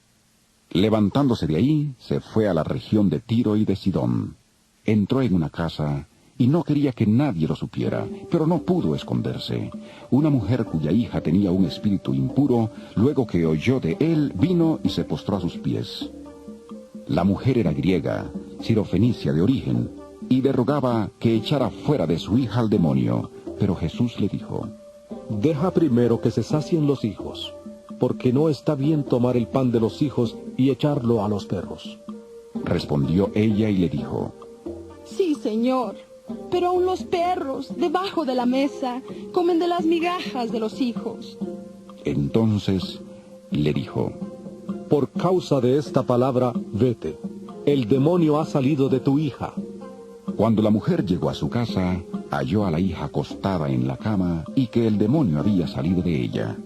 Levantándose de ahí, se fue a la región de Tiro y de Sidón. Entró en una casa y no quería que nadie lo supiera, pero no pudo esconderse. Una mujer cuya hija tenía un espíritu impuro, luego que oyó de él, vino y se postró a sus pies. La mujer era griega, sirofenicia de origen, y le rogaba que echara fuera de su hija al demonio. Pero Jesús le dijo: Deja primero que se sacien los hijos, porque no está bien tomar el pan de los hijos y echarlo a los perros. Respondió ella y le dijo: Sí, Señor, pero aun los perros, debajo de la mesa, comen de las migajas de los hijos. Entonces le dijo: Por causa de esta palabra, vete. El demonio ha salido de tu hija. Cuando la mujer llegó a su casa, halló a la hija acostada en la cama y que el demonio había salido de ella.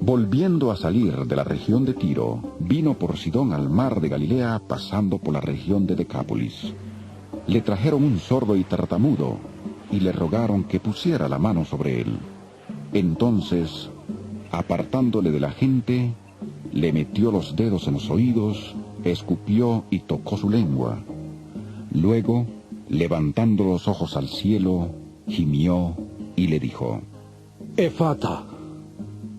Volviendo a salir de la región de Tiro, vino por Sidón al mar de Galilea, pasando por la región de Decápolis. Le trajeron un sordo y tartamudo, y le rogaron que pusiera la mano sobre él. Entonces, apartándole de la gente, le metió los dedos en los oídos, escupió y tocó su lengua. Luego, levantando los ojos al cielo, gimió y le dijo: Efata.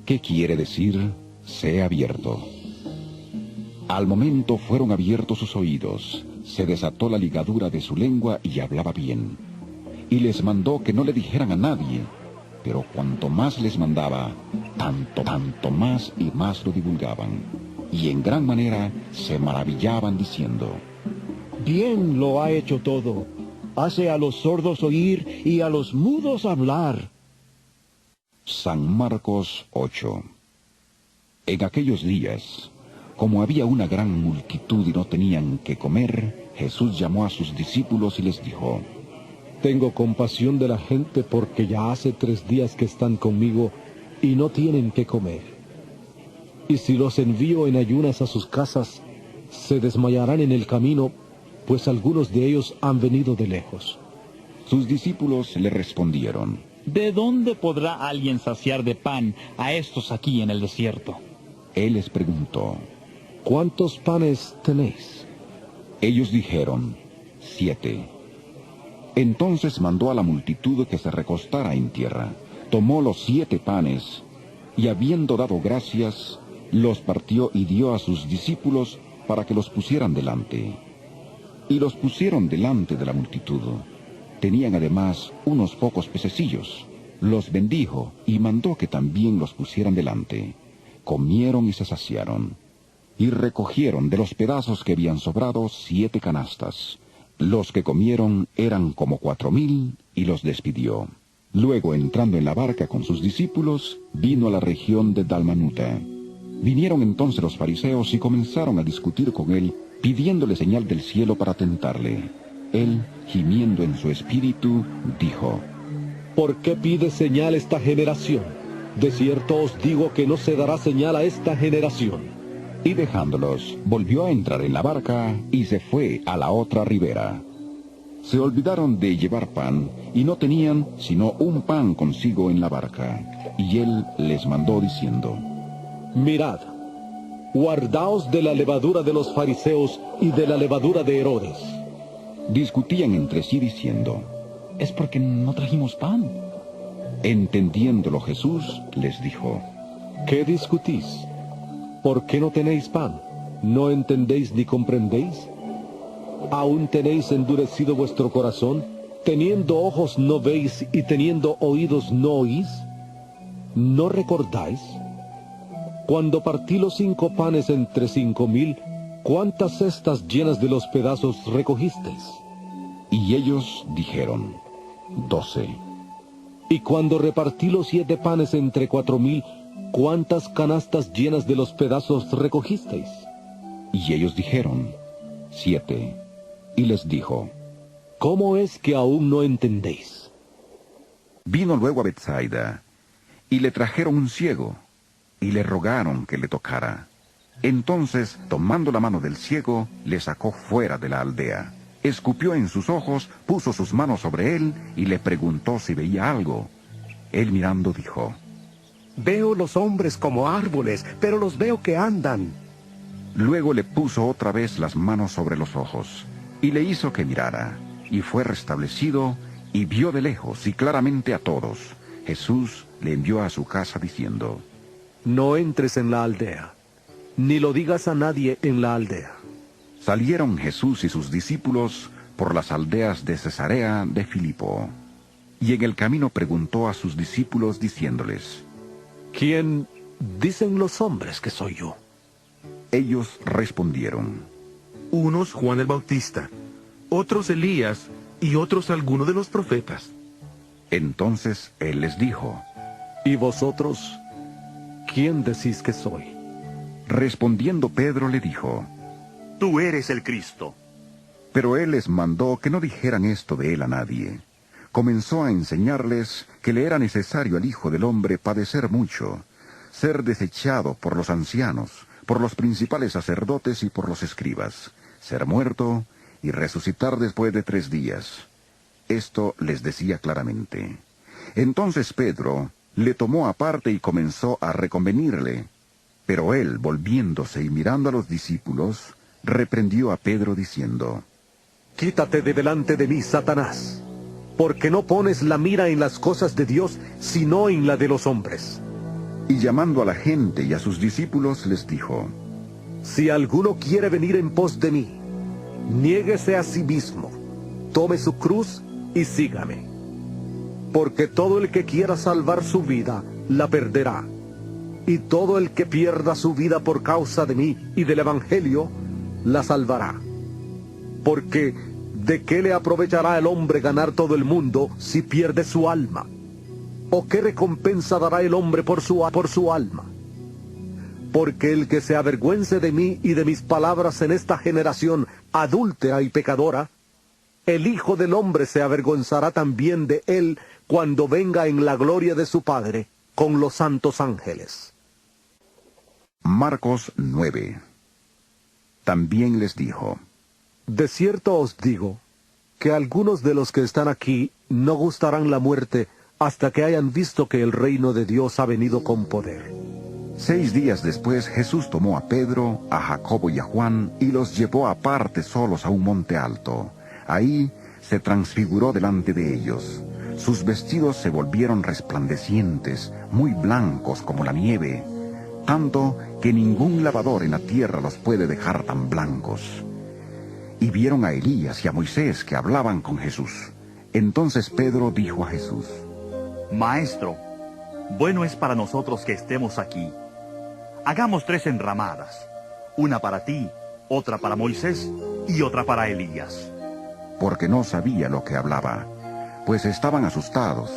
¿Qué quiere decir? Sea abierto. Al momento fueron abiertos sus oídos, se desató la ligadura de su lengua y hablaba bien. Y les mandó que no le dijeran a nadie, pero cuanto más les mandaba, tanto más y más lo divulgaban. Y en gran manera se maravillaban diciendo: Bien lo ha hecho todo. Hace a los sordos oír y a los mudos hablar. San Marcos 8. En aquellos días, como había una gran multitud y no tenían que comer, Jesús llamó a sus discípulos y les dijo: Tengo compasión de la gente porque ya hace 3 días que están conmigo y no tienen que comer. Y si los envío en ayunas a sus casas, se desmayarán en el camino, pues algunos de ellos han venido de lejos. Sus discípulos le respondieron: ¿De dónde podrá alguien saciar de pan a estos aquí en el desierto? Él les preguntó: ¿Cuántos panes tenéis? Ellos dijeron: 7. Entonces mandó a la multitud que se recostara en tierra. Tomó los 7 panes, y habiendo dado gracias, los partió y dio a sus discípulos para que los pusieran delante. Y los pusieron delante de la multitud. Tenían además unos pocos pececillos. Los bendijo y mandó que también los pusieran delante. Comieron y se saciaron. Y recogieron de los pedazos que habían sobrado 7 canastas. Los que comieron eran como 4,000 y los despidió. Luego, entrando en la barca con sus discípulos, vino a la región de Dalmanuta. Vinieron entonces los fariseos y comenzaron a discutir con él, pidiéndole señal del cielo para tentarle. Él, gimiendo en su espíritu, dijo: ¿Por qué pide señal esta generación? De cierto os digo que no se dará señal a esta generación. Y dejándolos, volvió a entrar en la barca y se fue a la otra ribera. Se olvidaron de llevar pan y no tenían sino un pan consigo en la barca. Y él les mandó diciendo: Mirad, Guardaos de la levadura de los fariseos y de la levadura de Herodes. Discutían entre sí diciendo: Es porque no trajimos pan. Entendiéndolo Jesús les dijo: ¿Qué discutís? ¿Por qué no tenéis pan? ¿No entendéis ni comprendéis? ¿Aún tenéis endurecido vuestro corazón? ¿Teniendo ojos no veis y teniendo oídos no oís? ¿No recordáis? Cuando partí los 5 panes entre 5,000, ¿cuántas cestas llenas de los pedazos recogisteis? Y ellos dijeron: 12. Y cuando repartí los 7 panes entre 4,000, ¿cuántas canastas llenas de los pedazos recogisteis? Y ellos dijeron: 7. Y les dijo: ¿Cómo es que aún no entendéis? Vino luego a Betsaida, y le trajeron un ciego, y le rogaron que le tocara. Entonces, tomando la mano del ciego, le sacó fuera de la aldea. Escupió en sus ojos, puso sus manos sobre él, y le preguntó si veía algo. Él mirando dijo: Veo los hombres como árboles, pero los veo que andan. Luego le puso otra vez las manos sobre los ojos, y le hizo que mirara, y fue restablecido, y vio de lejos y claramente a todos. Jesús le envió a su casa diciendo: No entres en la aldea, ni lo digas a nadie en la aldea. Salieron Jesús y sus discípulos por las aldeas de Cesarea de Filipo, y en el camino preguntó a sus discípulos diciéndoles: ¿Quién dicen los hombres que soy yo? Ellos respondieron: Unos Juan el Bautista, otros Elías, y otros alguno de los profetas. Entonces él les dijo: ¿Y vosotros, quién decís que soy? Respondiendo Pedro le dijo: Tú eres el Cristo. Pero él les mandó que no dijeran esto de él a nadie. Comenzó a enseñarles que le era necesario al Hijo del Hombre padecer mucho, ser desechado por los ancianos, por los principales sacerdotes y por los escribas, ser muerto y resucitar después de 3 días. Esto les decía claramente. Entonces Pedro le tomó aparte y comenzó a reconvenirle. Pero él, volviéndose y mirando a los discípulos, reprendió a Pedro diciendo: Quítate de delante de mí, Satanás, porque no pones la mira en las cosas de Dios, sino en la de los hombres. Y llamando a la gente y a sus discípulos les dijo: Si alguno quiere venir en pos de mí, niéguese a sí mismo, tome su cruz y sígame. Porque todo el que quiera salvar su vida, la perderá. Y todo el que pierda su vida por causa de mí y del Evangelio, la salvará. Porque, ¿de qué le aprovechará el hombre ganar todo el mundo si pierde su alma? ¿O qué recompensa dará el hombre por su alma? Porque el que se avergüence de mí y de mis palabras en esta generación adúltera y pecadora, el Hijo del Hombre se avergonzará también de él cuando venga en la gloria de su Padre con los santos ángeles. Marcos 9. También les dijo: De cierto os digo, que algunos de los que están aquí no gustarán la muerte hasta que hayan visto que el reino de Dios ha venido con poder. 6 días después Jesús tomó a Pedro, a Jacobo y a Juan, y los llevó aparte solos a un monte alto. Ahí se transfiguró delante de ellos. Sus vestidos se volvieron resplandecientes, muy blancos como la nieve, tanto que ningún lavador en la tierra los puede dejar tan blancos. Y vieron a Elías y a Moisés que hablaban con Jesús. Entonces Pedro dijo a Jesús: Maestro, bueno es para nosotros que estemos aquí. Hagamos 3 enramadas, una para ti, otra para Moisés y otra para Elías. Porque no sabía lo que hablaba, pues estaban asustados.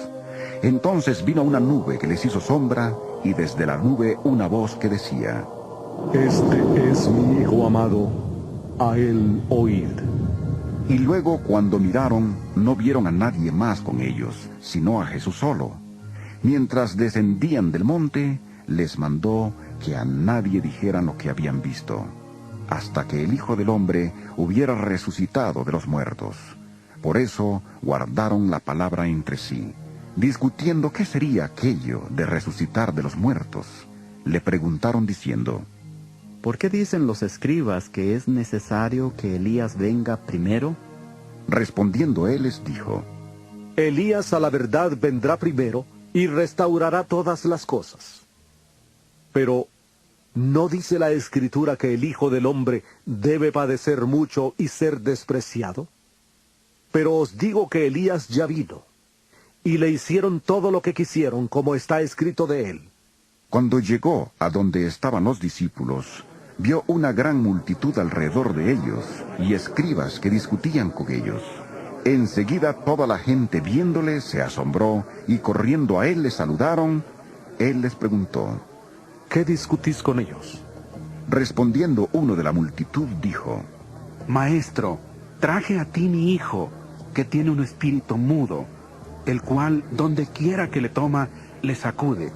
Entonces vino una nube que les hizo sombra, y desde la nube una voz que decía: Este es mi Hijo amado, a él oíd. Y luego, cuando miraron, no vieron a nadie más con ellos, sino a Jesús solo. Mientras descendían del monte, les mandó que a nadie dijeran lo que habían visto, hasta que el Hijo del Hombre hubiera resucitado de los muertos. Por eso guardaron la palabra entre sí, discutiendo qué sería aquello de resucitar de los muertos. Le preguntaron diciendo: ¿por qué dicen los escribas que es necesario que Elías venga primero? Respondiendo él les dijo: Elías a la verdad vendrá primero y restaurará todas las cosas. Pero, ¿no dice la Escritura que el Hijo del Hombre debe padecer mucho y ser despreciado? Pero os digo que Elías ya vino, y le hicieron todo lo que quisieron, como está escrito de él. Cuando llegó a donde estaban los discípulos, vio una gran multitud alrededor de ellos, y escribas que discutían con ellos. Enseguida toda la gente viéndole se asombró, y corriendo a él le saludaron. Él les preguntó: ¿qué discutís con ellos? Respondiendo uno de la multitud dijo: Maestro, traje a ti mi hijo, que tiene un espíritu mudo, el cual, donde quiera que le toma, le sacude,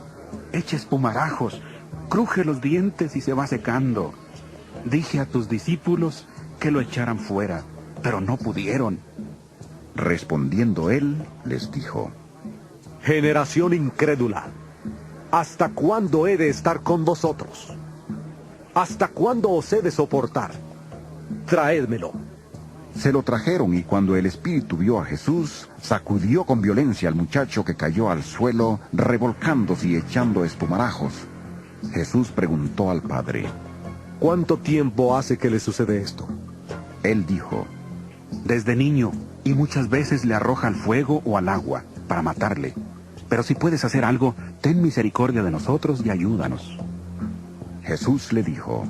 echa espumarajos, cruje los dientes y se va secando. Dije a tus discípulos que lo echaran fuera, pero no pudieron. Respondiendo él, les dijo: generación incrédula, ¿hasta cuándo he de estar con vosotros? ¿Hasta cuándo os he de soportar? Traédmelo. Se lo trajeron, y cuando el espíritu vio a Jesús, sacudió con violencia al muchacho, que cayó al suelo, revolcándose y echando espumarajos. Jesús preguntó al padre: ¿cuánto tiempo hace que le sucede esto? Él dijo: desde niño, y muchas veces le arroja al fuego o al agua, para matarle. Pero si puedes hacer algo, ten misericordia de nosotros y ayúdanos. Jesús le dijo: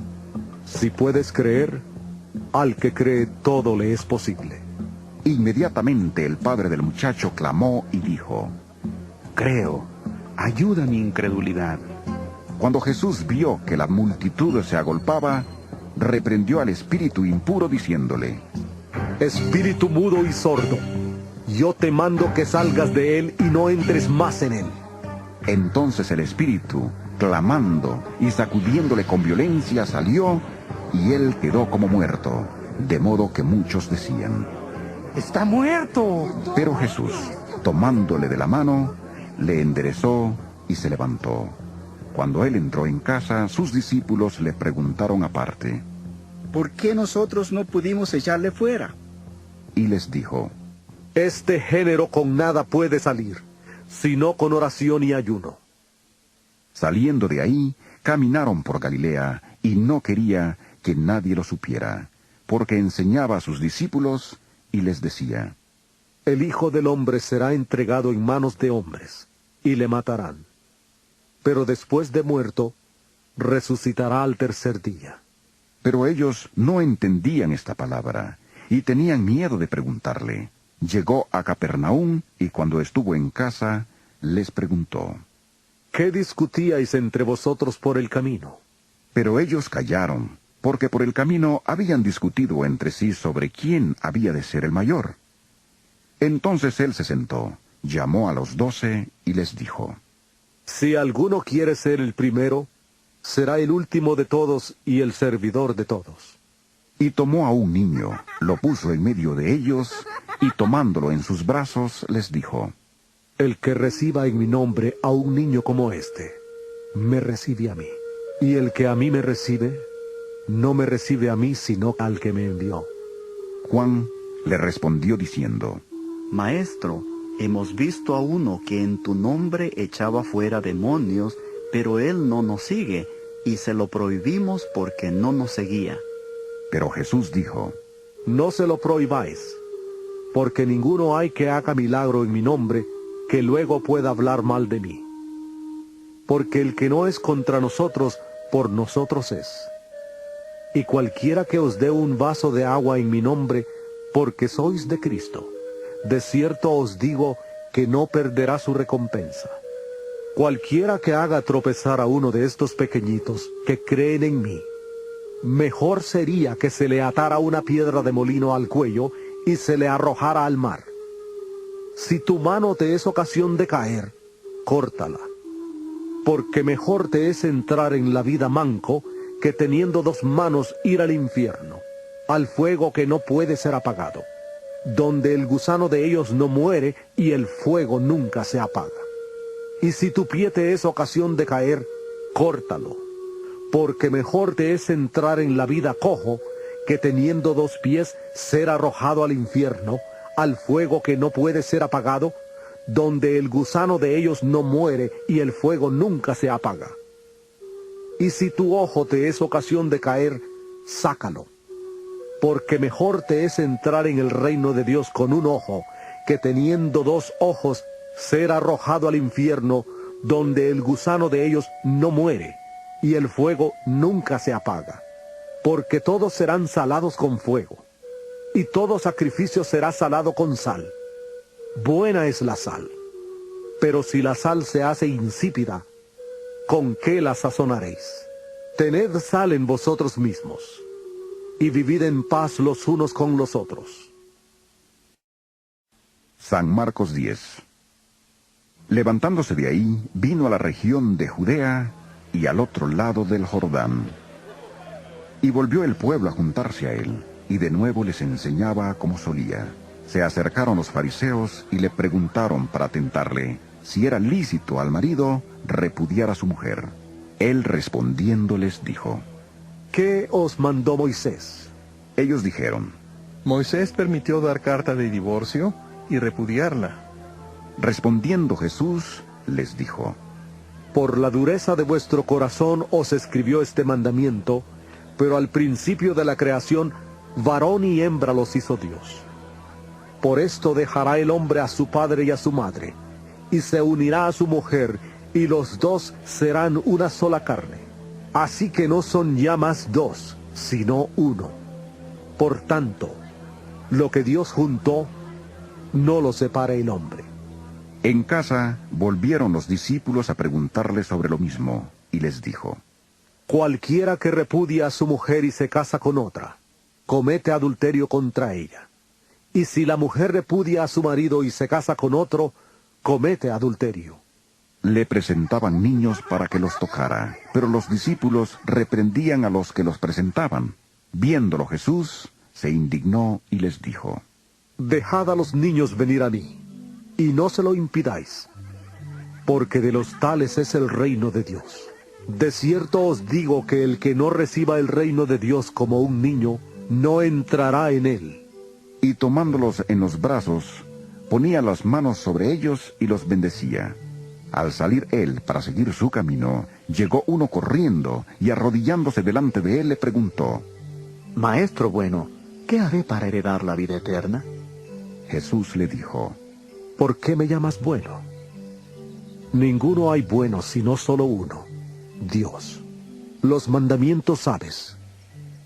si puedes creer, al que cree todo le es posible. Inmediatamente el padre del muchacho clamó y dijo: creo, ayuda mi incredulidad. Cuando Jesús vio que la multitud se agolpaba, reprendió al espíritu impuro diciéndole: espíritu mudo y sordo, yo te mando que salgas de él y no entres más en él. Entonces el espíritu, clamando y sacudiéndole con violencia, salió, y él quedó como muerto, de modo que muchos decían: ¡está muerto! Pero Jesús, tomándole de la mano, le enderezó y se levantó. Cuando él entró en casa, sus discípulos le preguntaron aparte: ¿por qué nosotros no pudimos echarle fuera? Y les dijo: este género con nada puede salir, sino con oración y ayuno. Saliendo de ahí, caminaron por Galilea, y no quería que nadie lo supiera, porque enseñaba a sus discípulos y les decía: el Hijo del Hombre será entregado en manos de hombres, y le matarán. Pero después de muerto, resucitará al tercer día. Pero ellos no entendían esta palabra, y tenían miedo de preguntarle. Llegó a Capernaum, y cuando estuvo en casa, les preguntó: ¿qué discutíais entre vosotros por el camino? Pero ellos callaron, porque por el camino habían discutido entre sí sobre quién había de ser el mayor. Entonces él se sentó, llamó a los 12 y les dijo: si alguno quiere ser el primero, será el último de todos y el servidor de todos. Y tomó a un niño, lo puso en medio de ellos, y tomándolo en sus brazos, les dijo: el que reciba en mi nombre a un niño como este, me recibe a mí. Y el que a mí me recibe, no me recibe a mí, sino al que me envió. Juan le respondió diciendo: Maestro, hemos visto a uno que en tu nombre echaba fuera demonios, pero él no nos sigue, y se lo prohibimos porque no nos seguía. Pero Jesús dijo: no se lo prohibáis, porque ninguno hay que haga milagro en mi nombre, que luego pueda hablar mal de mí. Porque el que no es contra nosotros, por nosotros es. Y cualquiera que os dé un vaso de agua en mi nombre, porque sois de Cristo, de cierto os digo que no perderá su recompensa. Cualquiera que haga tropezar a uno de estos pequeñitos que creen en mí, mejor sería que se le atara una piedra de molino al cuello y se le arrojara al mar. Si tu mano te es ocasión de caer, córtala, porque mejor te es entrar en la vida manco que teniendo 2 manos ir al infierno, al fuego que no puede ser apagado, donde el gusano de ellos no muere y el fuego nunca se apaga. Y si tu pie te es ocasión de caer, córtalo, porque mejor te es entrar en la vida cojo, que teniendo 2 pies ser arrojado al infierno, al fuego que no puede ser apagado, donde el gusano de ellos no muere y el fuego nunca se apaga. Y si tu ojo te es ocasión de caer, sácalo, porque mejor te es entrar en el reino de Dios con un ojo, que teniendo 2 ojos ser arrojado al infierno, donde el gusano de ellos no muere y el fuego nunca se apaga. Porque todos serán salados con fuego, y todo sacrificio será salado con sal. Buena es la sal, pero si la sal se hace insípida, ¿con qué la sazonaréis? Tened sal en vosotros mismos, y vivid en paz los unos con los otros. San Marcos 10. Levantándose de ahí, vino a la región de Judea y al otro lado del Jordán. Y volvió el pueblo a juntarse a él, y de nuevo les enseñaba como solía. Se acercaron los fariseos y le preguntaron para tentarle si era lícito al marido repudiar a su mujer. Él respondiendo les dijo: ¿Qué os mandó Moisés? Ellos dijeron: Moisés permitió dar carta de divorcio y repudiarla. Respondiendo Jesús les dijo: Por la dureza de vuestro corazón os escribió este mandamiento, pero al principio de la creación, varón y hembra los hizo Dios. Por esto dejará el hombre a su padre y a su madre, y se unirá a su mujer, y los 2 serán una sola carne. Así que no son ya más 2, sino 1. Por tanto, lo que Dios juntó, no lo separe el hombre. En casa volvieron los discípulos a preguntarle sobre lo mismo, y les dijo: Cualquiera que repudia a su mujer y se casa con otra, comete adulterio contra ella. Y si la mujer repudia a su marido y se casa con otro, comete adulterio. Le presentaban niños para que los tocara, pero los discípulos reprendían a los que los presentaban. Viéndolo Jesús, se indignó y les dijo: Dejad a los niños venir a mí, y no se lo impidáis, porque de los tales es el reino de Dios. De cierto os digo que el que no reciba el reino de Dios como un niño, no entrará en él. Y tomándolos en los brazos, ponía las manos sobre ellos y los bendecía. Al salir él para seguir su camino, llegó uno corriendo y arrodillándose delante de él le preguntó: Maestro bueno, ¿qué haré para heredar la vida eterna? Jesús le dijo: ¿Por qué me llamas bueno? Ninguno hay bueno sino solo uno, Dios. Los mandamientos sabes: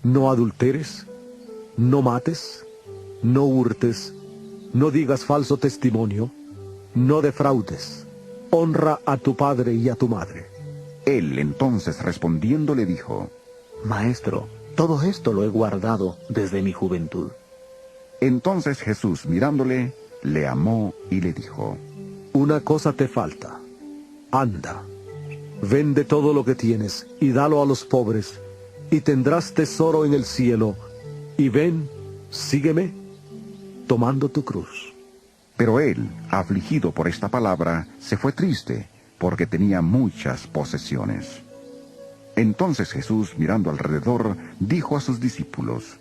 no adulteres, no mates, no hurtes, no digas falso testimonio, no defraudes, honra a tu padre y a tu madre. Él entonces respondiendo le dijo: Maestro, todo esto lo he guardado desde mi juventud. Entonces Jesús mirándole, le amó y le dijo: Una cosa te falta. Anda, vende todo lo que tienes y dalo a los pobres, y tendrás tesoro en el cielo. Y ven, sígueme, tomando tu cruz. Pero él, afligido por esta palabra, se fue triste, porque tenía muchas posesiones. Entonces Jesús, mirando alrededor, dijo a sus discípulos: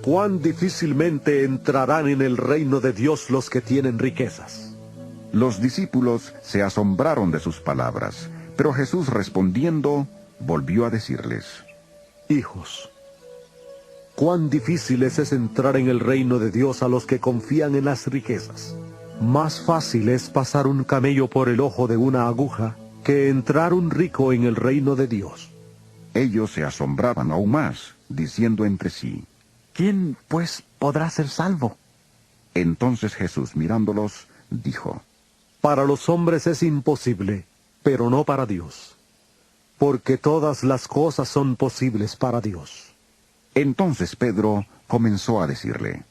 Cuán difícilmente entrarán en el reino de Dios los que tienen riquezas. Los discípulos se asombraron de sus palabras, pero Jesús respondiendo, volvió a decirles: Hijos, cuán difícil es entrar en el reino de Dios a los que confían en las riquezas. Más fácil es pasar un camello por el ojo de una aguja que entrar un rico en el reino de Dios. Ellos se asombraban aún más, diciendo entre sí: ¿Quién, pues, podrá ser salvo? Entonces Jesús, mirándolos, dijo: Para los hombres es imposible, pero no para Dios, porque todas las cosas son posibles para Dios. Entonces Pedro comenzó a decirle: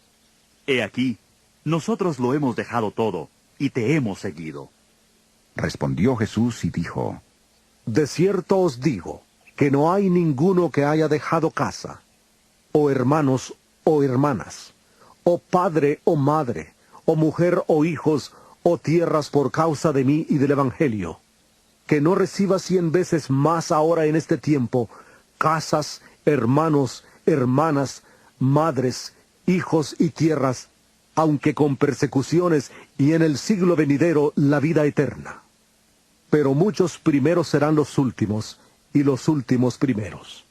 He aquí, nosotros lo hemos dejado todo, y te hemos seguido. Respondió Jesús y dijo: De cierto os digo, que no hay ninguno que haya dejado casa, o hermanos o hermanas, o padre o madre, o mujer o hijos, o tierras por causa de mí y del Evangelio, que no reciba 100 veces más ahora en este tiempo, casas, hermanos, hermanas, madres, hijos y tierras, aunque con persecuciones, y en el siglo venidero la vida eterna. Pero muchos primeros serán los últimos, y los últimos primeros.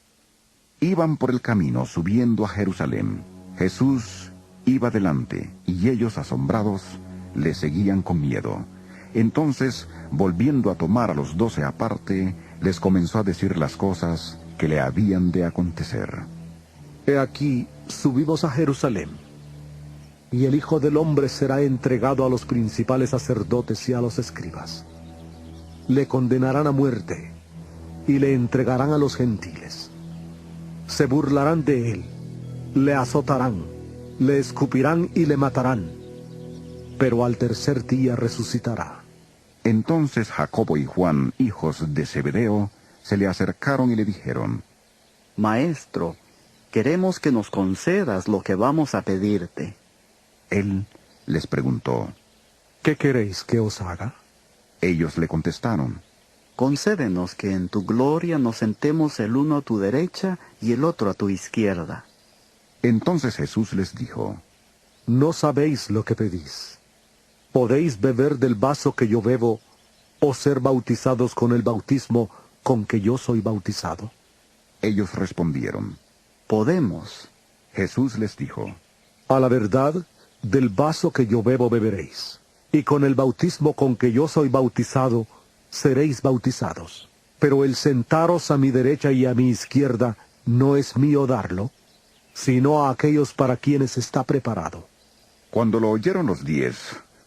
Iban por el camino subiendo a Jerusalén. Jesús iba delante, y ellos, asombrados, le seguían con miedo. Entonces, volviendo a tomar a los 12 aparte, les comenzó a decir las cosas que le habían de acontecer. He aquí, subimos a Jerusalén, y el Hijo del Hombre será entregado a los principales sacerdotes y a los escribas. Le condenarán a muerte, y le entregarán a los gentiles. Se burlarán de él, le azotarán, le escupirán y le matarán, pero al tercer día resucitará. Entonces Jacobo y Juan, hijos de Zebedeo, se le acercaron y le dijeron: Maestro, queremos que nos concedas lo que vamos a pedirte. Él les preguntó: ¿Qué queréis que os haga? Ellos le contestaron: Concédenos que en tu gloria nos sentemos el uno a tu derecha y el otro a tu izquierda. Entonces Jesús les dijo: No sabéis lo que pedís. ¿Podéis beber del vaso que yo bebo, o ser bautizados con el bautismo con que yo soy bautizado? Ellos respondieron: Podemos. Jesús les dijo: A la verdad, del vaso que yo bebo beberéis, y con el bautismo con que yo soy bautizado, seréis bautizados. Pero el sentaros a mi derecha y a mi izquierda no es mío darlo, sino a aquellos para quienes está preparado. Cuando lo oyeron los 10,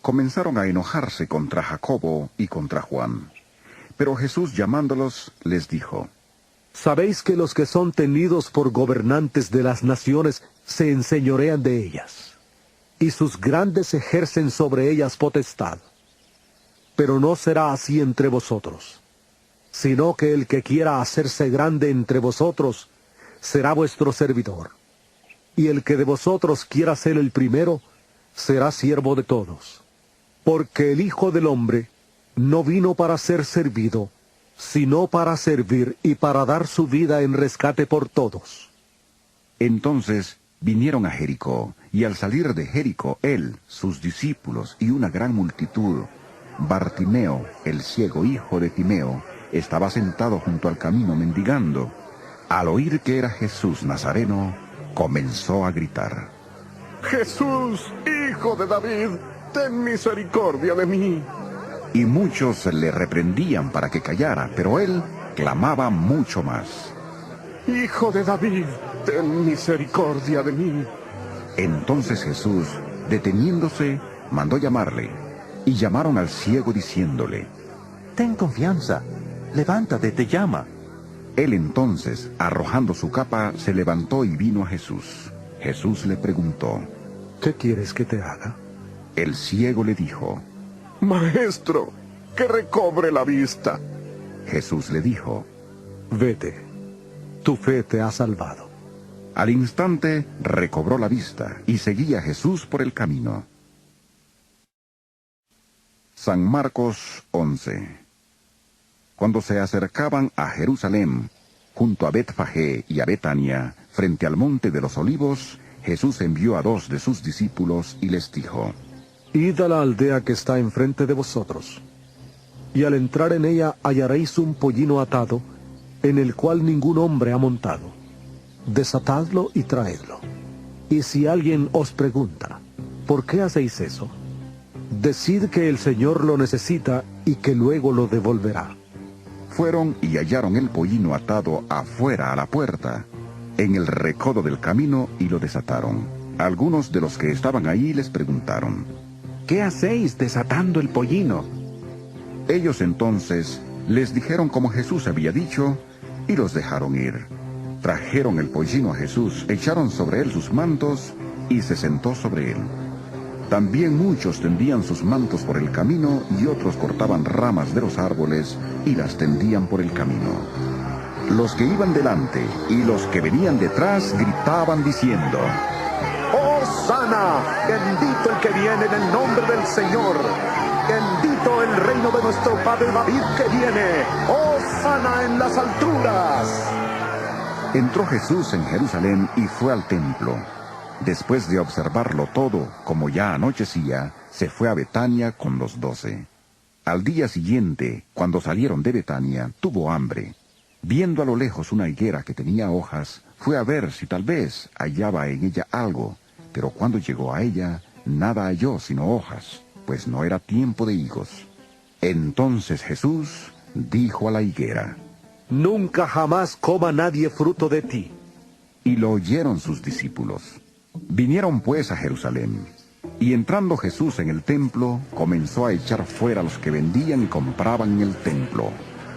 comenzaron a enojarse contra Jacobo y contra Juan. Pero Jesús, llamándolos, les dijo: Sabéis que los que son tenidos por gobernantes de las naciones se enseñorean de ellas, y sus grandes ejercen sobre ellas potestad. Pero no será así entre vosotros, sino que el que quiera hacerse grande entre vosotros será vuestro servidor, y el que de vosotros quiera ser el primero será siervo de todos. Porque el Hijo del Hombre no vino para ser servido, sino para servir y para dar su vida en rescate por todos. Entonces vinieron a Jericó, y al salir de Jericó, él, sus discípulos y una gran multitud, Bartimeo, el ciego hijo de Timeo, estaba sentado junto al camino mendigando. Al oír que era Jesús Nazareno, comenzó a gritar: Jesús, hijo de David, ten misericordia de mí. Y muchos le reprendían para que callara, pero él clamaba mucho más: Hijo de David, ten misericordia de mí. Entonces Jesús, deteniéndose, mandó llamarle, y llamaron al ciego diciéndole: Ten confianza, levántate, te llama. Él entonces, arrojando su capa, se levantó y vino a Jesús. Jesús le preguntó: ¿Qué quieres que te haga? El ciego le dijo: Maestro, que recobre la vista. Jesús le dijo: Vete, tu fe te ha salvado. Al instante recobró la vista y seguía a Jesús por el camino. San Marcos 11. Cuando se acercaban a Jerusalén, junto a Betfagé y a Betania, frente al monte de los Olivos, Jesús envió a 2 de sus discípulos y les dijo: Id a la aldea que está enfrente de vosotros, y al entrar en ella hallaréis un pollino atado, en el cual ningún hombre ha montado. Desatadlo y traedlo. Y si alguien os pregunta: ¿por qué hacéis eso?, decid que el Señor lo necesita y que luego lo devolverá. Fueron y hallaron el pollino atado afuera a la puerta, en el recodo del camino, y lo desataron. Algunos de los que estaban ahí les preguntaron: ¿qué hacéis desatando el pollino? Ellos entonces les dijeron como Jesús había dicho, y los dejaron ir. Trajeron el pollino a Jesús, echaron sobre él sus mantos, y se sentó sobre él. También muchos tendían sus mantos por el camino, y otros cortaban ramas de los árboles y las tendían por el camino. Los que iban delante y los que venían detrás gritaban diciendo: ¡Hosana! Bendito el que viene en el nombre del Señor. Bendito el reino de nuestro padre David que viene. ¡Hosana en las alturas! Entró Jesús en Jerusalén y fue al templo. Después de observarlo todo, como ya anochecía, se fue a Betania con los 12. Al día siguiente, cuando salieron de Betania, tuvo hambre. Viendo a lo lejos una higuera que tenía hojas, fue a ver si tal vez hallaba en ella algo, pero cuando llegó a ella, nada halló sino hojas, pues no era tiempo de higos. Entonces Jesús dijo a la higuera: Nunca jamás coma nadie fruto de ti. Y lo oyeron sus discípulos. Vinieron pues a Jerusalén, y entrando Jesús en el templo, comenzó a echar fuera a los que vendían y compraban en el templo.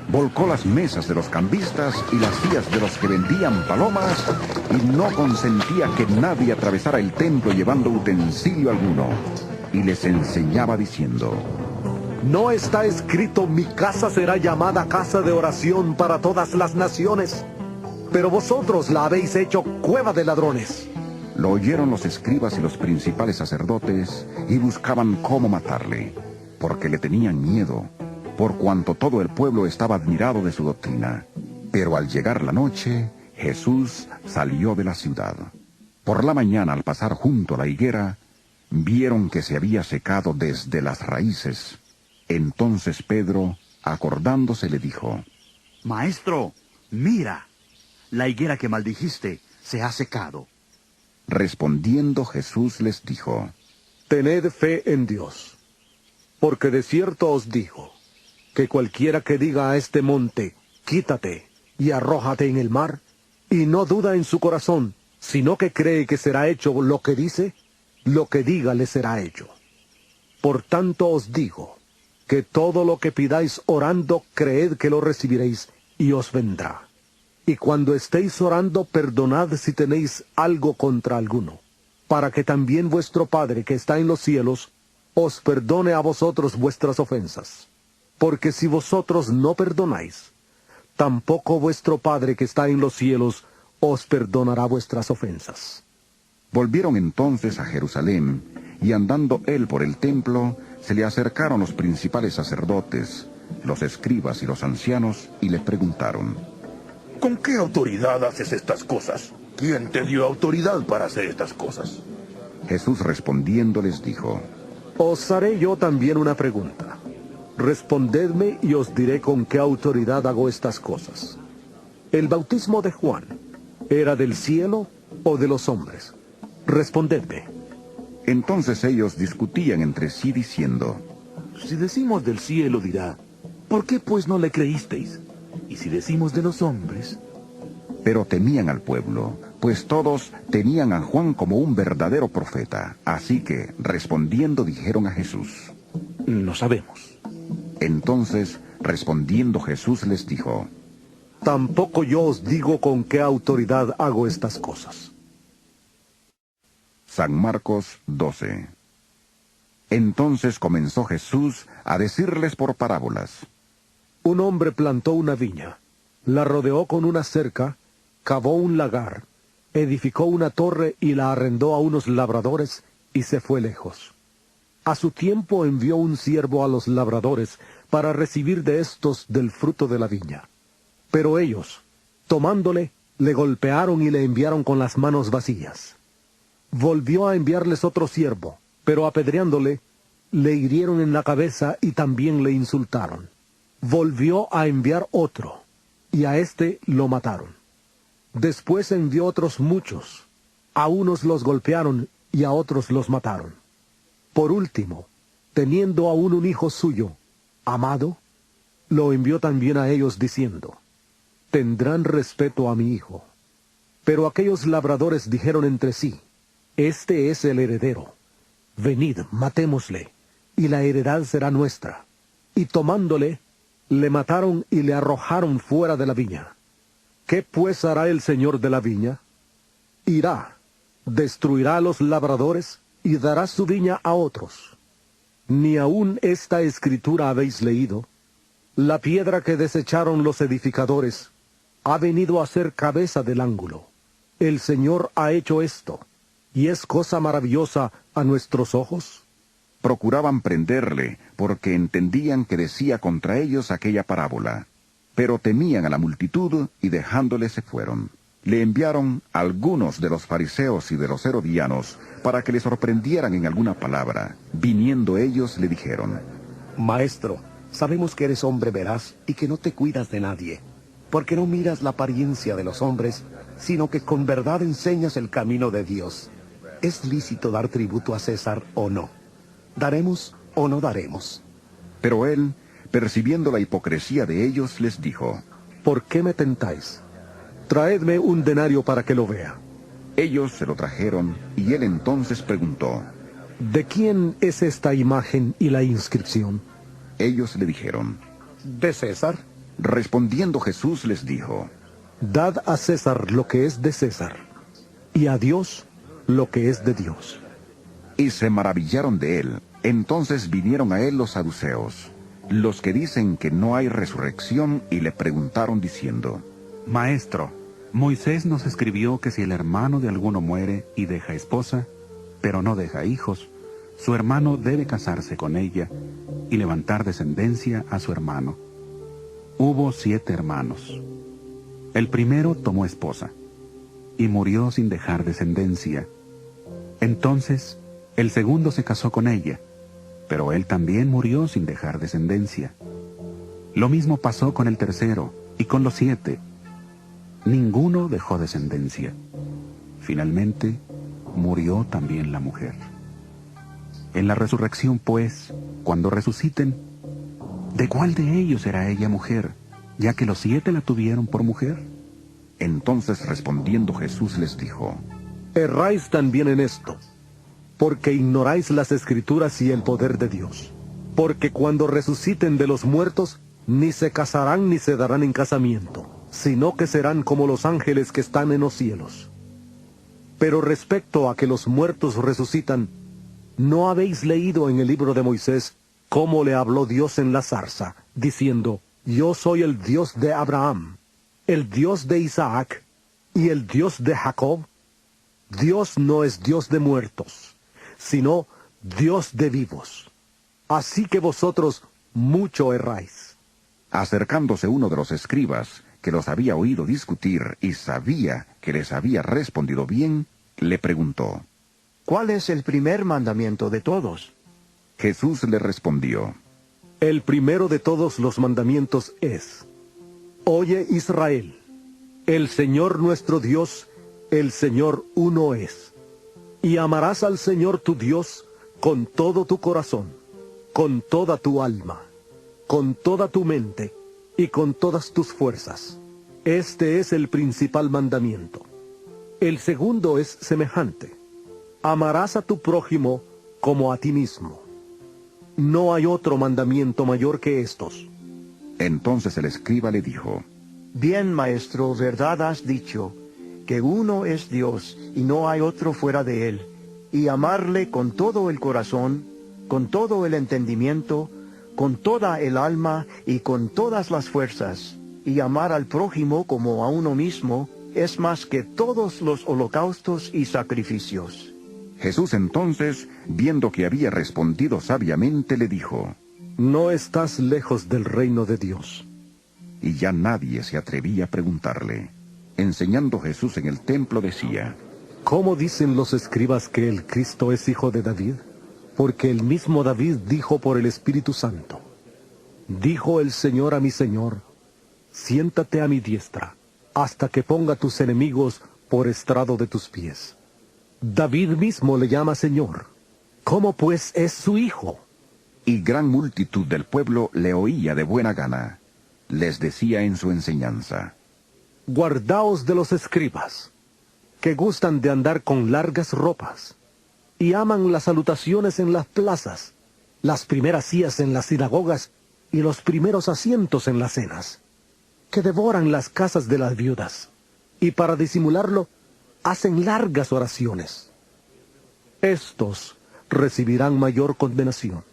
Volcó las mesas de los cambistas y las sillas de los que vendían palomas, y no consentía que nadie atravesara el templo llevando utensilio alguno. Y les enseñaba diciendo: ¿No está escrito, mi casa será llamada casa de oración para todas las naciones? Pero vosotros la habéis hecho cueva de ladrones. Lo oyeron los escribas y los principales sacerdotes, y buscaban cómo matarle, porque le tenían miedo, por cuanto todo el pueblo estaba admirado de su doctrina. Pero al llegar la noche, Jesús salió de la ciudad. Por la mañana, al pasar junto a la higuera, vieron que se había secado desde las raíces. Entonces Pedro, acordándose, le dijo: Maestro, mira, la higuera que maldijiste se ha secado. Respondiendo Jesús les dijo: Tened fe en Dios, porque de cierto os digo, que cualquiera que diga a este monte, quítate y arrójate en el mar, y no duda en su corazón, sino que cree que será hecho lo que dice, lo que diga le será hecho. Por tanto os digo, que todo lo que pidáis orando, creed que lo recibiréis, y os vendrá. Y cuando estéis orando, perdonad si tenéis algo contra alguno, para que también vuestro Padre que está en los cielos os perdone a vosotros vuestras ofensas. Porque si vosotros no perdonáis, tampoco vuestro Padre que está en los cielos os perdonará vuestras ofensas. Volvieron entonces a Jerusalén, y andando él por el templo, se le acercaron los principales sacerdotes, los escribas y los ancianos, y le preguntaron: ¿Con qué autoridad haces estas cosas? ¿Quién te dio autoridad para hacer estas cosas? Jesús respondiendo les dijo: Os haré yo también una pregunta. Respondedme y os diré con qué autoridad hago estas cosas. ¿El bautismo de Juan era del cielo o de los hombres? Respondedme. Entonces ellos discutían entre sí diciendo: Si decimos del cielo, dirá, ¿por qué pues no le creísteis? Y si decimos de los hombres... Pero temían al pueblo, pues todos tenían a Juan como un verdadero profeta. Así que, respondiendo, dijeron a Jesús: No sabemos. Entonces, respondiendo Jesús les dijo: Tampoco yo os digo con qué autoridad hago estas cosas. San Marcos 12. Entonces comenzó Jesús a decirles por parábolas: Un hombre plantó una viña, la rodeó con una cerca, cavó un lagar, edificó una torre y la arrendó a unos labradores y se fue lejos. A su tiempo envió un siervo a los labradores para recibir de éstos del fruto de la viña. Pero ellos, tomándole, le golpearon y le enviaron con las manos vacías. Volvió a enviarles otro siervo, pero apedreándole, le hirieron en la cabeza y también le insultaron. Volvió a enviar otro, y a éste lo mataron. Después envió otros muchos. A unos los golpearon y a otros los mataron. Por último, teniendo aún un hijo suyo, amado, lo envió también a ellos diciendo: Tendrán respeto a mi hijo. Pero aquellos labradores dijeron entre sí: Este es el heredero. Venid, matémosle, y la heredad será nuestra. Y tomándole, le mataron y le arrojaron fuera de la viña. ¿Qué pues hará el señor de la viña? Irá, destruirá a los labradores y dará su viña a otros. Ni aun esta escritura habéis leído: La piedra que desecharon los edificadores ha venido a ser cabeza del ángulo. El Señor ha hecho esto, y es cosa maravillosa a nuestros ojos. Procuraban prenderle, porque entendían que decía contra ellos aquella parábola. Pero temían a la multitud, y dejándole se fueron. le enviaron algunos de los fariseos y de los herodianos para que le sorprendieran en alguna palabra. Viniendo ellos le dijeron: Maestro, sabemos que eres hombre veraz y que no te cuidas de nadie, porque no miras la apariencia de los hombres, sino que con verdad enseñas el camino de Dios. ¿Es lícito dar tributo a César o no? ¿Daremos o no daremos? Pero él, percibiendo la hipocresía de ellos, les dijo: ¿Por qué me tentáis? Traedme un denario para que lo vea. Ellos se lo trajeron, y él entonces preguntó: ¿De quién es esta imagen y la inscripción? Ellos le dijeron: ¿De César? Respondiendo Jesús les dijo: Dad a César lo que es de César, y a Dios lo que es de Dios. Y se maravillaron de él. Entonces vinieron a él los saduceos, los que dicen que no hay resurrección, y le preguntaron diciendo: Maestro, Moisés nos escribió que si el hermano de alguno muere y deja esposa, pero no deja hijos, su hermano debe casarse con ella y levantar descendencia a su hermano. Hubo 7 hermanos. El primero tomó esposa y murió sin dejar descendencia. Entonces el segundo se casó con ella, pero él también murió sin dejar descendencia. Lo mismo pasó con el tercero y con los 7. Ninguno dejó descendencia. Finalmente murió también la mujer. En la resurrección, pues, cuando resuciten, ¿de cuál de ellos será ella mujer, ya que los 7 la tuvieron por mujer? Entonces respondiendo Jesús les dijo: Erráis también en esto, porque ignoráis las Escrituras y el poder de Dios. Porque cuando resuciten de los muertos, ni se casarán ni se darán en casamiento, sino que serán como los ángeles que están en los cielos. Pero respecto a que los muertos resucitan, ¿no habéis leído en el libro de Moisés cómo le habló Dios en la zarza, diciendo: Yo soy el Dios de Abraham, el Dios de Isaac y el Dios de Jacob? Dios no es Dios de muertos, sino Dios de vivos. Así que vosotros mucho erráis. Acercándose uno de los escribas, que los había oído discutir y sabía que les había respondido bien, le preguntó: ¿Cuál es el primer mandamiento de todos? Jesús le respondió: El primero de todos los mandamientos es: Oye, Israel, el Señor nuestro Dios, el Señor uno es. Y amarás al Señor tu Dios con todo tu corazón, con toda tu alma, con toda tu mente y con todas tus fuerzas. Este es el principal mandamiento. El segundo es semejante: amarás a tu prójimo como a ti mismo. No hay otro mandamiento mayor que estos. Entonces el escriba le dijo: Bien, maestro, verdad has dicho, que uno es Dios y no hay otro fuera de él, y amarle con todo el corazón, con todo el entendimiento, con toda el alma y con todas las fuerzas, y amar al prójimo como a uno mismo, es más que todos los holocaustos y sacrificios. Jesús entonces, viendo que había respondido sabiamente, le dijo: No estás lejos del reino de Dios. Y ya nadie se atrevía a preguntarle. Enseñando Jesús en el templo decía: ¿Cómo dicen los escribas que el Cristo es hijo de David? Porque el mismo David dijo por el Espíritu Santo: Dijo el Señor a mi Señor: Siéntate a mi diestra, hasta que ponga tus enemigos por estrado de tus pies. David mismo le llama Señor. ¿Cómo pues es su hijo? Y gran multitud del pueblo le oía de buena gana. Les decía en su enseñanza: Guardaos de los escribas, que gustan de andar con largas ropas, y aman las salutaciones en las plazas, las primeras sillas en las sinagogas, y los primeros asientos en las cenas, que devoran las casas de las viudas, y para disimularlo, hacen largas oraciones. Estos recibirán mayor condenación.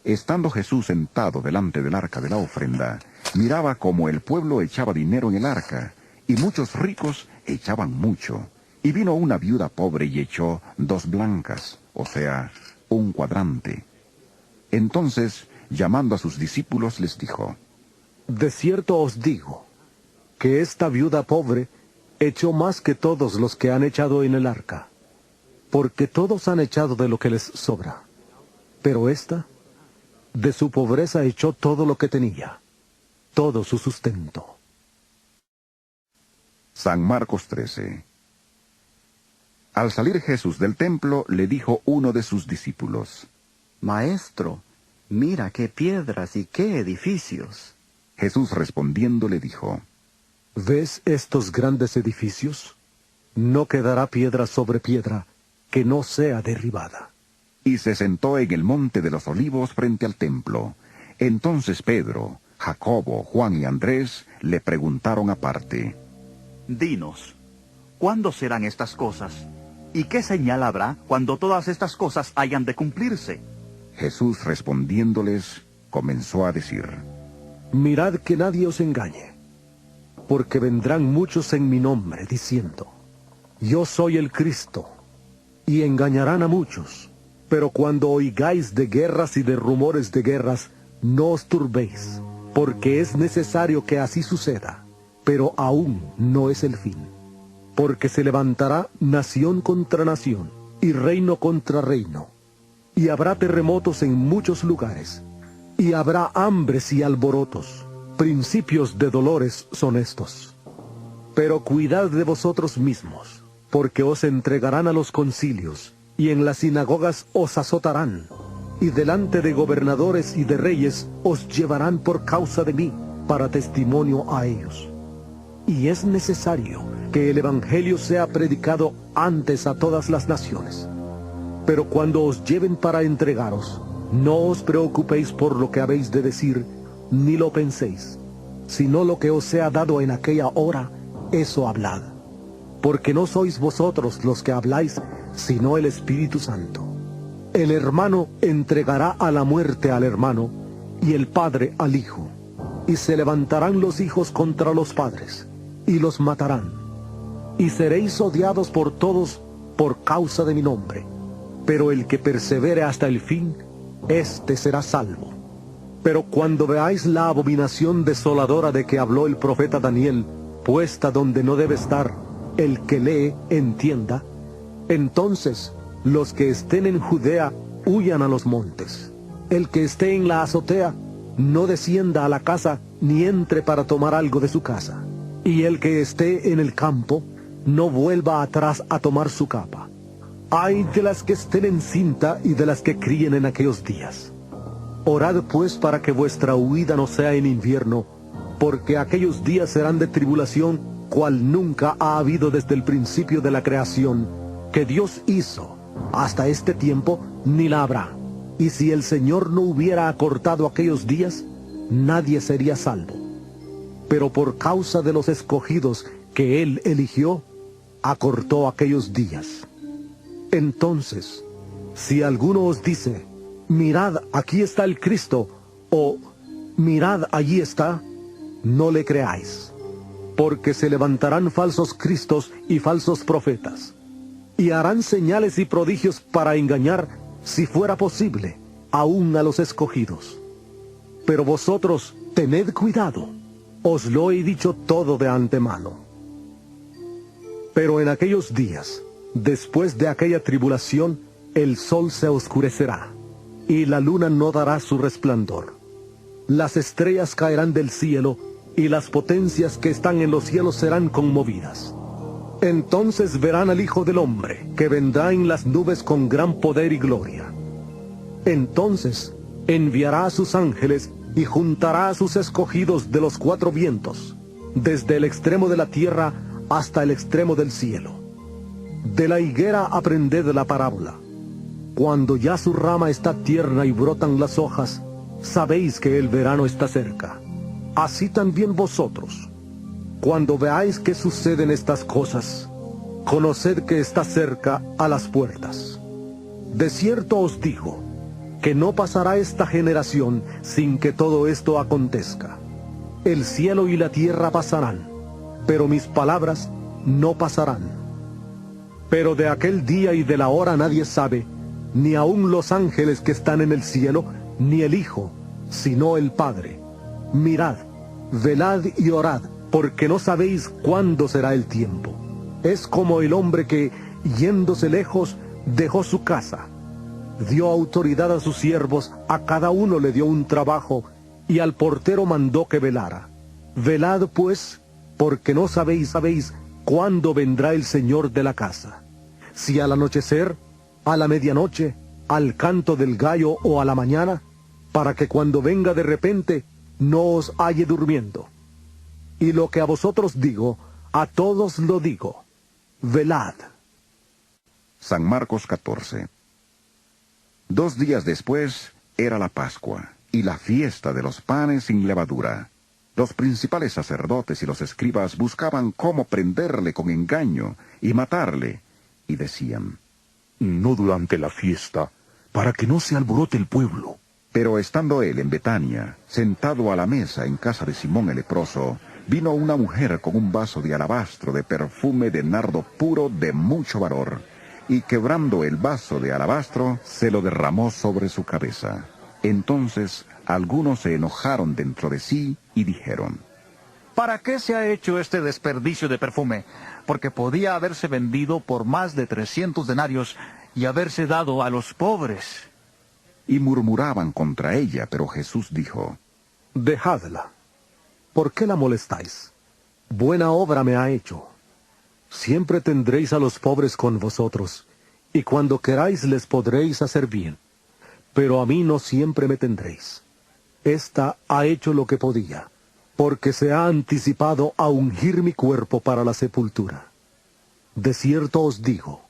Estando Jesús sentado delante del arca de la ofrenda, miraba cómo el pueblo echaba dinero en el arca, y muchos ricos echaban mucho. Y vino una viuda pobre y echó 2 blancas, o sea, 1 cuadrante. Entonces, llamando a sus discípulos, les dijo: De cierto os digo, que esta viuda pobre echó más que todos los que han echado en el arca, porque todos han echado de lo que les sobra. Pero ésta, de su pobreza echó todo lo que tenía, todo su sustento. San Marcos 13. Al salir Jesús del templo, le dijo uno de sus discípulos: Maestro, mira qué piedras y qué edificios. Jesús respondiendo le dijo: ¿Ves estos grandes edificios? No quedará piedra sobre piedra que no sea derribada. Y se sentó en el monte de los olivos frente al templo. Entonces Pedro, Jacobo, Juan y Andrés le preguntaron aparte: Dinos, ¿cuándo serán estas cosas? ¿Y qué señal habrá cuando todas estas cosas hayan de cumplirse? Jesús respondiéndoles, comenzó a decir: Mirad que nadie os engañe, porque vendrán muchos en mi nombre, diciendo: Yo soy el Cristo, y engañarán a muchos. Pero cuando oigáis de guerras y de rumores de guerras, no os turbéis, porque es necesario que así suceda, pero aún no es el fin. Porque se levantará nación contra nación, y reino contra reino, y habrá terremotos en muchos lugares, y habrá hambres y alborotos. Principios de dolores son estos. Pero cuidad de vosotros mismos, porque os entregarán a los concilios, y en las sinagogas os azotarán, y delante de gobernadores y de reyes os llevarán por causa de mí, para testimonio a ellos. Y es necesario que el Evangelio sea predicado antes a todas las naciones. Pero cuando os lleven para entregaros, no os preocupéis por lo que habéis de decir, ni lo penséis, sino lo que os sea dado en aquella hora, eso hablad. Porque no sois vosotros los que habláis, sino el Espíritu Santo. El hermano entregará a la muerte al hermano, y el padre al hijo. Y se levantarán los hijos contra los padres, y los matarán. Y seréis odiados por todos por causa de mi nombre. Pero el que persevere hasta el fin, éste será salvo. Pero cuando veáis la abominación desoladora de que habló el profeta Daniel, puesta donde no debe estar, el que lee, entienda, entonces los que estén en Judea huyan a los montes. El que esté en la azotea, no descienda a la casa, ni entre para tomar algo de su casa. Y el que esté en el campo, no vuelva atrás a tomar su capa. Ay de las que estén en cinta y de las que críen en aquellos días. Orad pues para que vuestra huida no sea en invierno, porque aquellos días serán de tribulación, cual nunca ha habido desde el principio de la creación, que Dios hizo, hasta este tiempo ni la habrá. Y si el Señor no hubiera acortado aquellos días, nadie sería salvo. Pero por causa de los escogidos que Él eligió, acortó aquellos días. Entonces, si alguno os dice: mirad, aquí está el Cristo, o mirad, allí está, no le creáis, porque se levantarán falsos cristos y falsos profetas, y harán señales y prodigios para engañar, si fuera posible, aún a los escogidos. Pero vosotros tened cuidado, os lo he dicho todo de antemano. Pero en aquellos días, después de aquella tribulación, el sol se oscurecerá, y la luna no dará su resplandor. Las estrellas caerán del cielo, y las potencias que están en los cielos serán conmovidas. Entonces verán al Hijo del Hombre, que vendrá en las nubes con gran poder y gloria. Entonces enviará a sus ángeles, y juntará a sus escogidos de los cuatro vientos, desde el extremo de la tierra hasta el extremo del cielo. De la higuera aprended la parábola. Cuando ya su rama está tierna y brotan las hojas, sabéis que el verano está cerca. Así también vosotros, cuando veáis que suceden estas cosas, conoced que está cerca a las puertas. De cierto os digo, que no pasará esta generación sin que todo esto acontezca. El cielo y la tierra pasarán, pero mis palabras no pasarán. Pero de aquel día y de la hora nadie sabe, ni aun los ángeles que están en el cielo, ni el Hijo, sino el Padre. Mirad, velad y orad, porque no sabéis cuándo será el tiempo. Es como el hombre que, yéndose lejos, dejó su casa. Dio autoridad a sus siervos, a cada uno le dio un trabajo, y al portero mandó que velara. Velad pues, porque no sabéis cuándo vendrá el Señor de la casa. Si al anochecer, a la medianoche, al canto del gallo o a la mañana, para que cuando venga de repente no os halle durmiendo. Y lo que a vosotros digo, a todos lo digo, velad. San Marcos 14. 2 días después era la Pascua y la fiesta de los panes sin levadura. Los principales sacerdotes y los escribas buscaban cómo prenderle con engaño y matarle, y decían: no durante la fiesta, para que no se alborote el pueblo. Pero estando él en Betania, sentado a la mesa en casa de Simón el leproso, vino una mujer con un vaso de alabastro de perfume de nardo puro de mucho valor, y quebrando el vaso de alabastro, se lo derramó sobre su cabeza. Entonces algunos se enojaron dentro de sí y dijeron: ¿para qué se ha hecho este desperdicio de perfume? Porque podía haberse vendido por más de 300 denarios y haberse dado a los pobres. Y murmuraban contra ella, pero Jesús dijo: dejadla. ¿Por qué la molestáis? Buena obra me ha hecho. Siempre tendréis a los pobres con vosotros, y cuando queráis les podréis hacer bien. Pero a mí no siempre me tendréis. Esta ha hecho lo que podía, porque se ha anticipado a ungir mi cuerpo para la sepultura. De cierto os digo,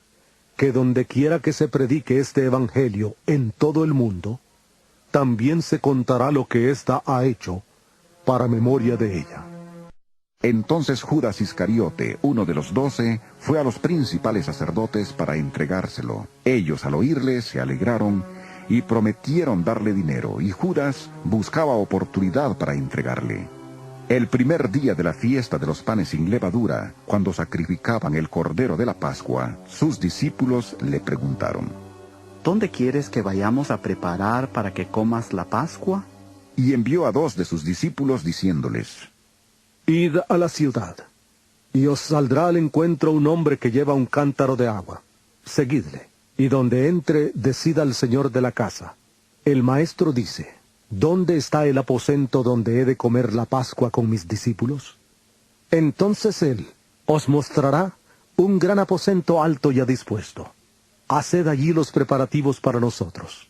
que donde quiera que se predique este evangelio en todo el mundo, también se contará lo que ésta ha hecho, para memoria de ella. Entonces Judas Iscariote, uno de los 12, fue a los principales sacerdotes para entregárselo. Ellos, al oírle, se alegraron y prometieron darle dinero, y Judas buscaba oportunidad para entregarle. El primer día de la fiesta de los panes sin levadura, cuando sacrificaban el cordero de la Pascua, sus discípulos le preguntaron: ¿dónde quieres que vayamos a preparar para que comas la Pascua? Y envió a 2 de sus discípulos diciéndoles: id a la ciudad, y os saldrá al encuentro un hombre que lleva un cántaro de agua. Seguidle, y donde entre, decid al señor de la casa: el maestro dice, ¿dónde está el aposento donde he de comer la Pascua con mis discípulos? Entonces él os mostrará un gran aposento alto ya dispuesto. Haced allí los preparativos para nosotros.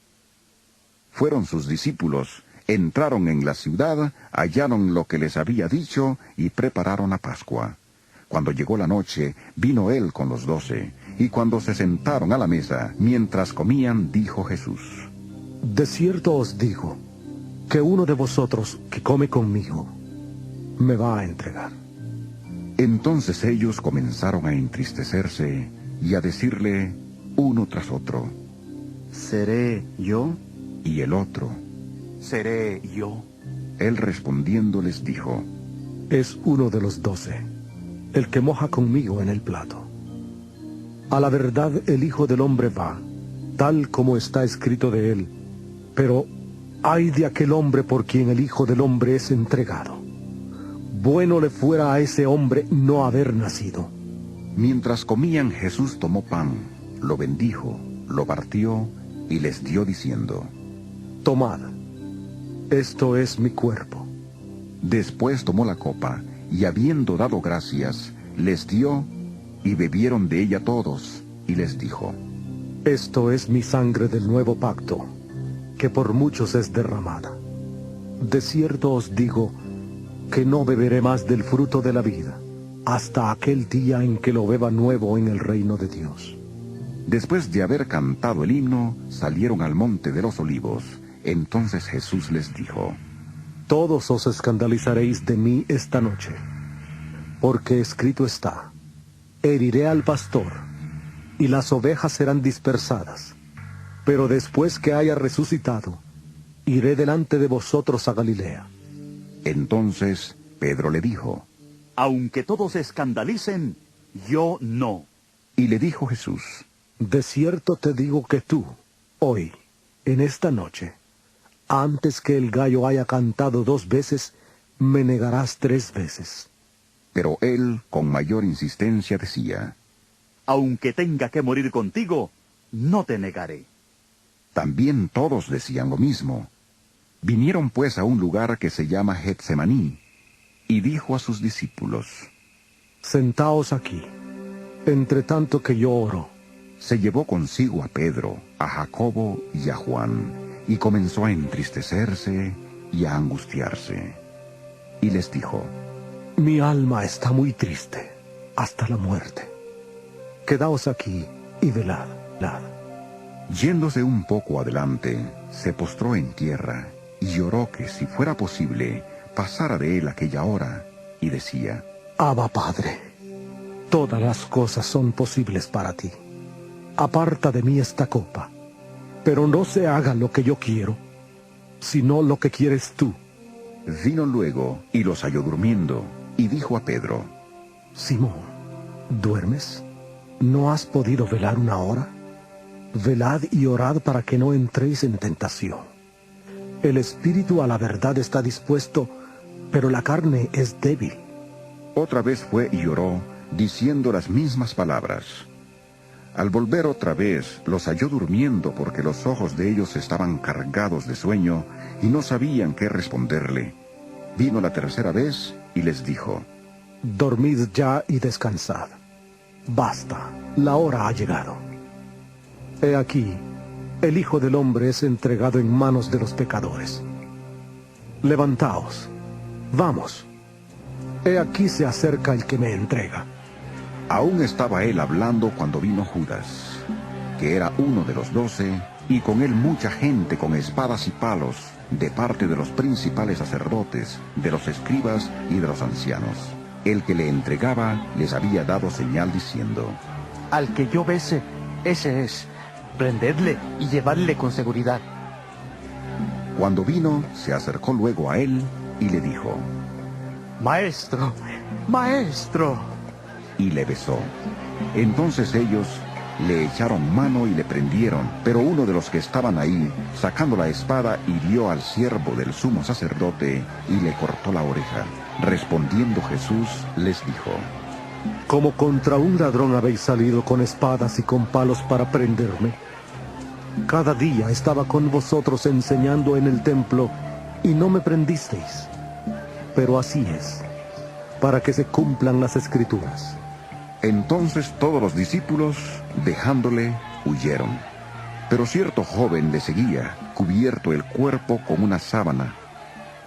Fueron sus discípulos, entraron en la ciudad, hallaron lo que les había dicho y prepararon la Pascua. Cuando llegó la noche, vino él con los 12, y cuando se sentaron a la mesa, mientras comían, dijo Jesús: de cierto os digo, que uno de vosotros que come conmigo, me va a entregar. Entonces ellos comenzaron a entristecerse y a decirle uno tras otro: ¿seré yo? Y el otro: ¿seré yo? Él respondiendo les dijo: es uno de los 12, el que moja conmigo en el plato. A la verdad el Hijo del Hombre va, tal como está escrito de él, pero ay de aquel hombre por quien el Hijo del Hombre es entregado. Bueno le fuera a ese hombre no haber nacido. Mientras comían, Jesús tomó pan, lo bendijo, lo partió y les dio diciendo: tomad, esto es mi cuerpo. Después tomó la copa, y habiendo dado gracias, les dio, y bebieron de ella todos, y les dijo: esto es mi sangre del nuevo pacto, que por muchos es derramada. De cierto os digo, que no beberé más del fruto de la vida, hasta aquel día en que lo beba nuevo en el reino de Dios. Después de haber cantado el himno, salieron al monte de los olivos. Entonces Jesús les dijo: todos os escandalizaréis de mí esta noche, porque escrito está: heriré al pastor, y las ovejas serán dispersadas. Pero después que haya resucitado, iré delante de vosotros a Galilea. Entonces Pedro le dijo: aunque todos se escandalicen, yo no. Y le dijo Jesús: de cierto te digo que tú, hoy, en esta noche, antes que el gallo haya cantado 2 veces, me negarás 3 veces. Pero él, con mayor insistencia, decía: Aunque tenga que morir contigo, no te negaré. También todos decían lo mismo. Vinieron pues a un lugar que se llama Getsemaní, y dijo a sus discípulos: Sentaos aquí, entre tanto que yo oro. Se llevó consigo a Pedro, a Jacobo y a Juan, y comenzó a entristecerse y a angustiarse. Y les dijo: Mi alma está muy triste, hasta la muerte. Quedaos aquí y velad. Yéndose un poco adelante, se postró en tierra y lloró que, si fuera posible, pasara de él aquella hora, y decía: Abba, Padre, todas las cosas son posibles para ti. Aparta de mí esta copa, pero no se haga lo que yo quiero, sino lo que quieres tú. Vino luego y los halló durmiendo, y dijo a Pedro: Simón, ¿duermes? ¿No has podido velar una hora? Velad y orad para que no entréis en tentación. El espíritu a la verdad está dispuesto, pero la carne es débil. Otra vez fue y oró, diciendo las mismas palabras. Al volver otra vez, los halló durmiendo, porque los ojos de ellos estaban cargados de sueño, y no sabían qué responderle. Vino la tercera vez y les dijo: Dormid ya y descansad. Basta, la hora ha llegado. He aquí, el Hijo del Hombre es entregado en manos de los pecadores. Levantaos, vamos. He aquí se acerca el que me entrega. Aún estaba él hablando cuando vino Judas, que era uno de los 12, y con él mucha gente con espadas y palos, de parte de los principales sacerdotes, de los escribas y de los ancianos. El que le entregaba les había dado señal diciendo: Al que yo bese, ese es. Prendedle y llevadle con seguridad. Cuando vino, se acercó luego a él y le dijo: Maestro, maestro. Y le besó. Entonces ellos le echaron mano y le prendieron, pero uno de los que estaban ahí, sacando la espada, hirió al siervo del sumo sacerdote y le cortó la oreja. Respondiendo Jesús, les dijo: Como contra un ladrón habéis salido con espadas y con palos para prenderme. Cada día estaba con vosotros enseñando en el templo, y no me prendisteis. Pero así es, para que se cumplan las Escrituras. Entonces todos los discípulos, dejándole, huyeron. Pero cierto joven le seguía, cubierto el cuerpo con una sábana.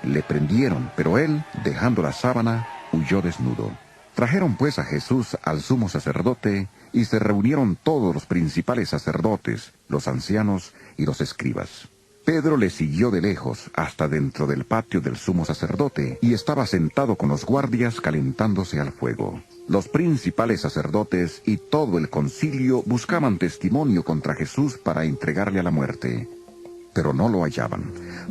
Le prendieron, pero él, dejando la sábana, huyó desnudo. Trajeron pues a Jesús al sumo sacerdote, y se reunieron todos los principales sacerdotes, los ancianos y los escribas. Pedro le siguió de lejos hasta dentro del patio del sumo sacerdote, y estaba sentado con los guardias calentándose al fuego. Los principales sacerdotes y todo el concilio buscaban testimonio contra Jesús para entregarle a la muerte. Pero no lo hallaban,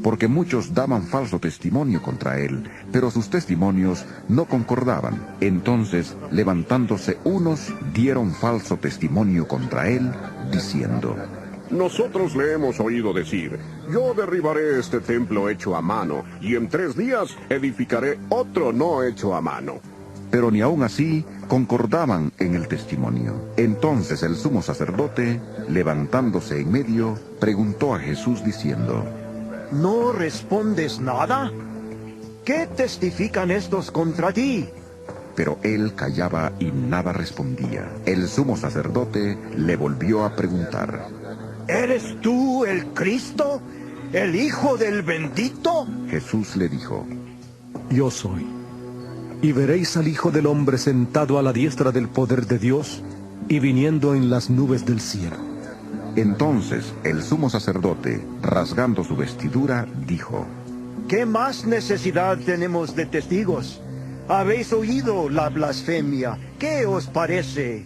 porque muchos daban falso testimonio contra él, pero sus testimonios no concordaban. Entonces, levantándose unos, dieron falso testimonio contra él, diciendo: Nosotros le hemos oído decir: yo derribaré este templo hecho a mano, y en 3 días edificaré otro no hecho a mano. Pero ni aun así concordaban en el testimonio. Entonces el sumo sacerdote, levantándose en medio, preguntó a Jesús diciendo: ¿No respondes nada? ¿Qué testifican estos contra ti? Pero él callaba y nada respondía. El sumo sacerdote le volvió a preguntar: ¿Eres tú el Cristo, el Hijo del Bendito? Jesús le dijo: Yo soy. Y veréis al Hijo del Hombre sentado a la diestra del poder de Dios y viniendo en las nubes del cielo. Entonces el sumo sacerdote, rasgando su vestidura, dijo: ¿Qué más necesidad tenemos de testigos? Habéis oído la blasfemia. ¿Qué os parece?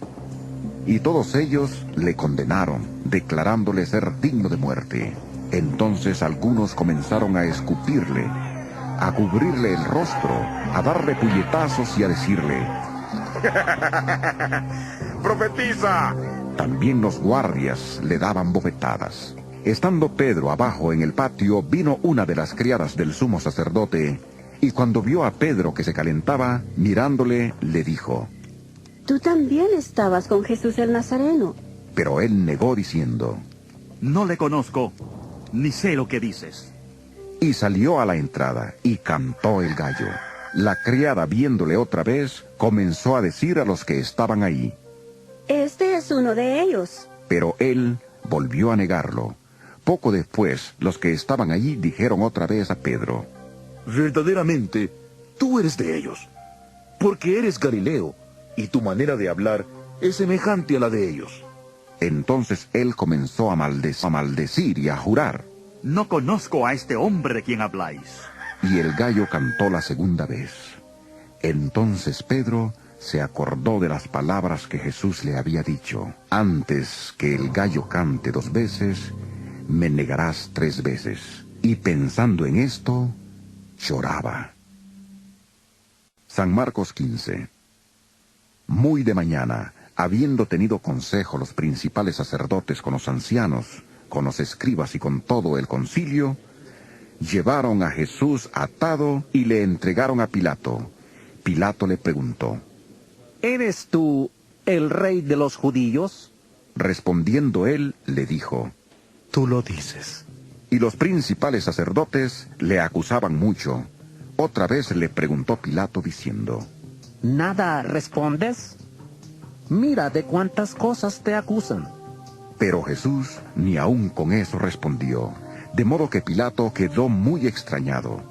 Y todos ellos le condenaron, declarándole ser digno de muerte. Entonces algunos comenzaron a escupirle, a cubrirle el rostro, a darle puñetazos y a decirle: ¡Profetiza! También los guardias le daban bofetadas. Estando Pedro abajo en el patio, vino una de las criadas del sumo sacerdote Y cuando vio a Pedro que se calentaba, mirándole, le dijo: Tú también estabas con Jesús el Nazareno. Pero él negó diciendo: No le conozco, ni sé lo que dices. Y salió a la entrada, y cantó el gallo. La criada, viéndole otra vez, comenzó a decir a los que estaban ahí: Este es uno de ellos. Pero él volvió a negarlo. Poco después, los que estaban allí dijeron otra vez a Pedro: Verdaderamente, tú eres de ellos, porque eres Galileo, y tu manera de hablar es semejante a la de ellos. Entonces él comenzó a maldecir y a jurar: No conozco a este hombre de quien habláis. Y el gallo cantó la segunda vez. Entonces Pedro se acordó de las palabras que Jesús le había dicho: Antes que el gallo cante 2 veces, me negarás 3 veces. Y pensando en esto, lloraba. San Marcos 15. Muy de mañana, habiendo tenido consejo los principales sacerdotes con los ancianos, con los escribas y con todo el concilio, llevaron a Jesús atado y le entregaron a Pilato. Pilato le preguntó: ¿Eres tú el rey de los judíos? Respondiendo él, le dijo: Tú lo dices. Y los principales sacerdotes le acusaban mucho. Otra vez le preguntó Pilato diciendo: ¿Nada respondes? Mira de cuántas cosas te acusan. Pero Jesús ni aun con eso respondió, de modo que Pilato quedó muy extrañado.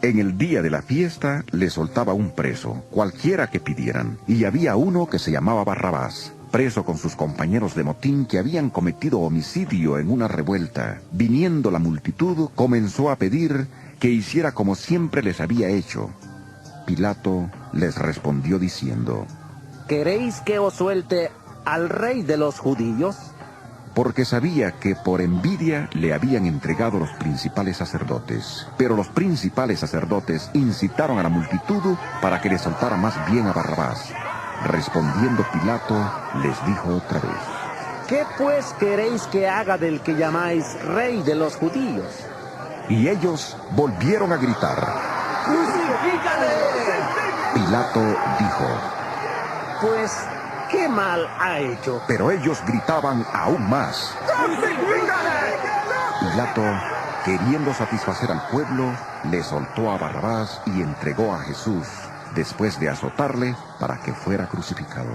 En el día de la fiesta le soltaba un preso, cualquiera que pidieran, y había uno que se llamaba Barrabás, preso con sus compañeros de motín que habían cometido homicidio en una revuelta. Viniendo la multitud, comenzó a pedir que hiciera como siempre les había hecho. Pilato les respondió diciendo: ¿Queréis que os suelte al rey de los judíos? Porque sabía que por envidia le habían entregado los principales sacerdotes. Pero los principales sacerdotes incitaron a la multitud para que le soltara más bien a Barrabás. Respondiendo Pilato, les dijo otra vez: ¿Qué pues queréis que haga del que llamáis rey de los judíos? Y ellos volvieron a gritar: ¡Crucifícale! Pilato dijo: Pues, ¿qué mal ha hecho? Pero ellos gritaban aún más. Pilato, queriendo satisfacer al pueblo, le soltó a Barrabás y entregó a Jesús, después de azotarle, para que fuera crucificado.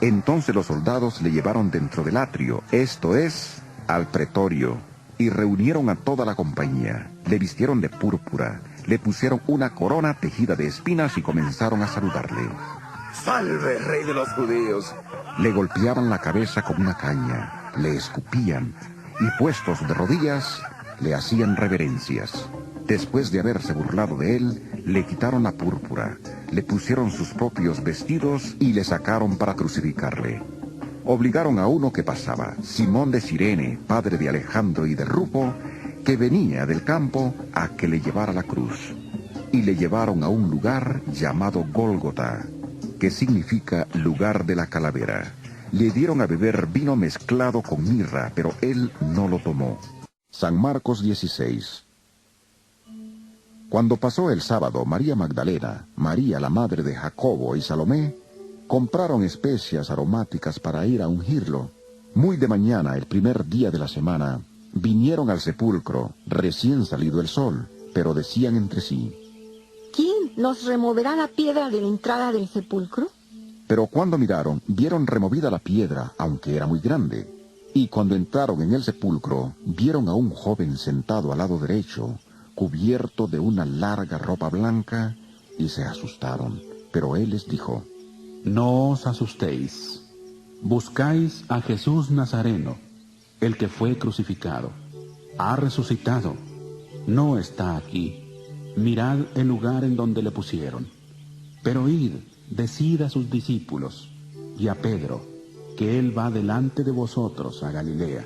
Entonces los soldados le llevaron dentro del atrio, esto es, al pretorio, y reunieron a toda la compañía. Le vistieron de púrpura, le pusieron una corona tejida de espinas y comenzaron a saludarle. ¡Salve, rey de los judíos! Le golpeaban la cabeza con una caña, le escupían, y puestos de rodillas, le hacían reverencias. Después de haberse burlado de él, le quitaron la púrpura, le pusieron sus propios vestidos y le sacaron para crucificarle. Obligaron a uno que pasaba, Simón de Cirene, padre de Alejandro y de Rufo, que venía del campo, a que le llevara la cruz. Y le llevaron a un lugar llamado Gólgota, que significa lugar de la calavera. Le dieron a beber vino mezclado con mirra, pero él no lo tomó. San Marcos 16. Cuando pasó el sábado, María Magdalena, María la madre de Jacobo y Salomé, compraron especias aromáticas para ir a ungirlo. Muy de mañana, el primer día de la semana, vinieron al sepulcro, recién salido el sol, pero decían entre sí: ¿Quién nos removerá la piedra de la entrada del sepulcro? Pero cuando miraron, vieron removida la piedra, aunque era muy grande. Y cuando entraron en el sepulcro, vieron a un joven sentado al lado derecho, cubierto de una larga ropa blanca, y se asustaron. Pero él les dijo: No os asustéis. Buscáis a Jesús Nazareno, el que fue crucificado. Ha resucitado. No está aquí. Mirad el lugar en donde le pusieron. Pero id, decid a sus discípulos y a Pedro, que él va delante de vosotros a Galilea.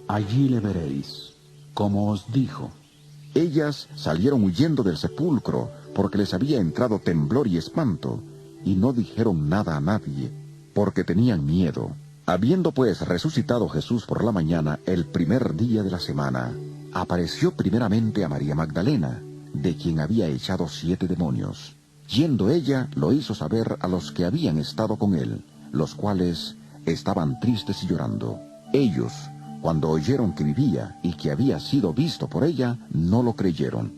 Allí le veréis, como os dijo. Ellas salieron huyendo del sepulcro, porque les había entrado temblor y espanto, y no dijeron nada a nadie, porque tenían miedo. Habiendo pues resucitado Jesús por la mañana, el primer día de la semana, apareció primeramente a María Magdalena, de quien había echado 7 demonios. Yendo ella, lo hizo saber a los que habían estado con él, los cuales estaban tristes y llorando. Ellos, cuando oyeron que vivía y que había sido visto por ella, no lo creyeron.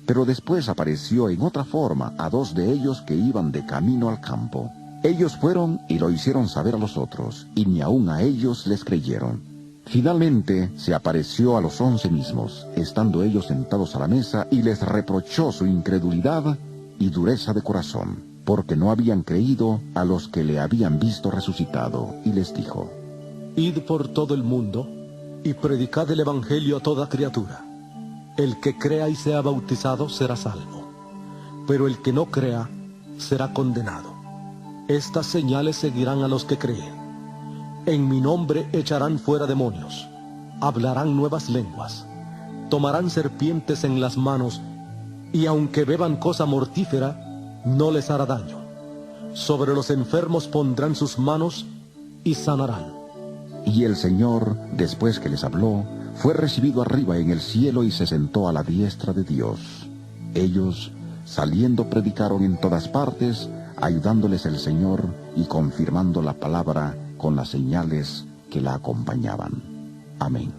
Pero después apareció en otra forma a 2 de ellos que iban de camino al campo. Ellos fueron y lo hicieron saber a los otros, y ni aun a ellos les creyeron. Finalmente se apareció a los 11 mismos, estando ellos sentados a la mesa, y les reprochó su incredulidad y dureza de corazón, porque no habían creído a los que le habían visto resucitado, y les dijo: Id por todo el mundo y predicad el Evangelio a toda criatura. El que crea y sea bautizado será salvo, pero el que no crea será condenado. Estas señales seguirán a los que creen. En mi nombre echarán fuera demonios, hablarán nuevas lenguas, tomarán serpientes en las manos, y aunque beban cosa mortífera, no les hará daño. Sobre los enfermos pondrán sus manos y sanarán. Y el Señor, después que les habló, fue recibido arriba en el cielo y se sentó a la diestra de Dios. Ellos, saliendo, predicaron en todas partes, ayudándoles el Señor y confirmando la palabra con las señales que la acompañaban. Amén.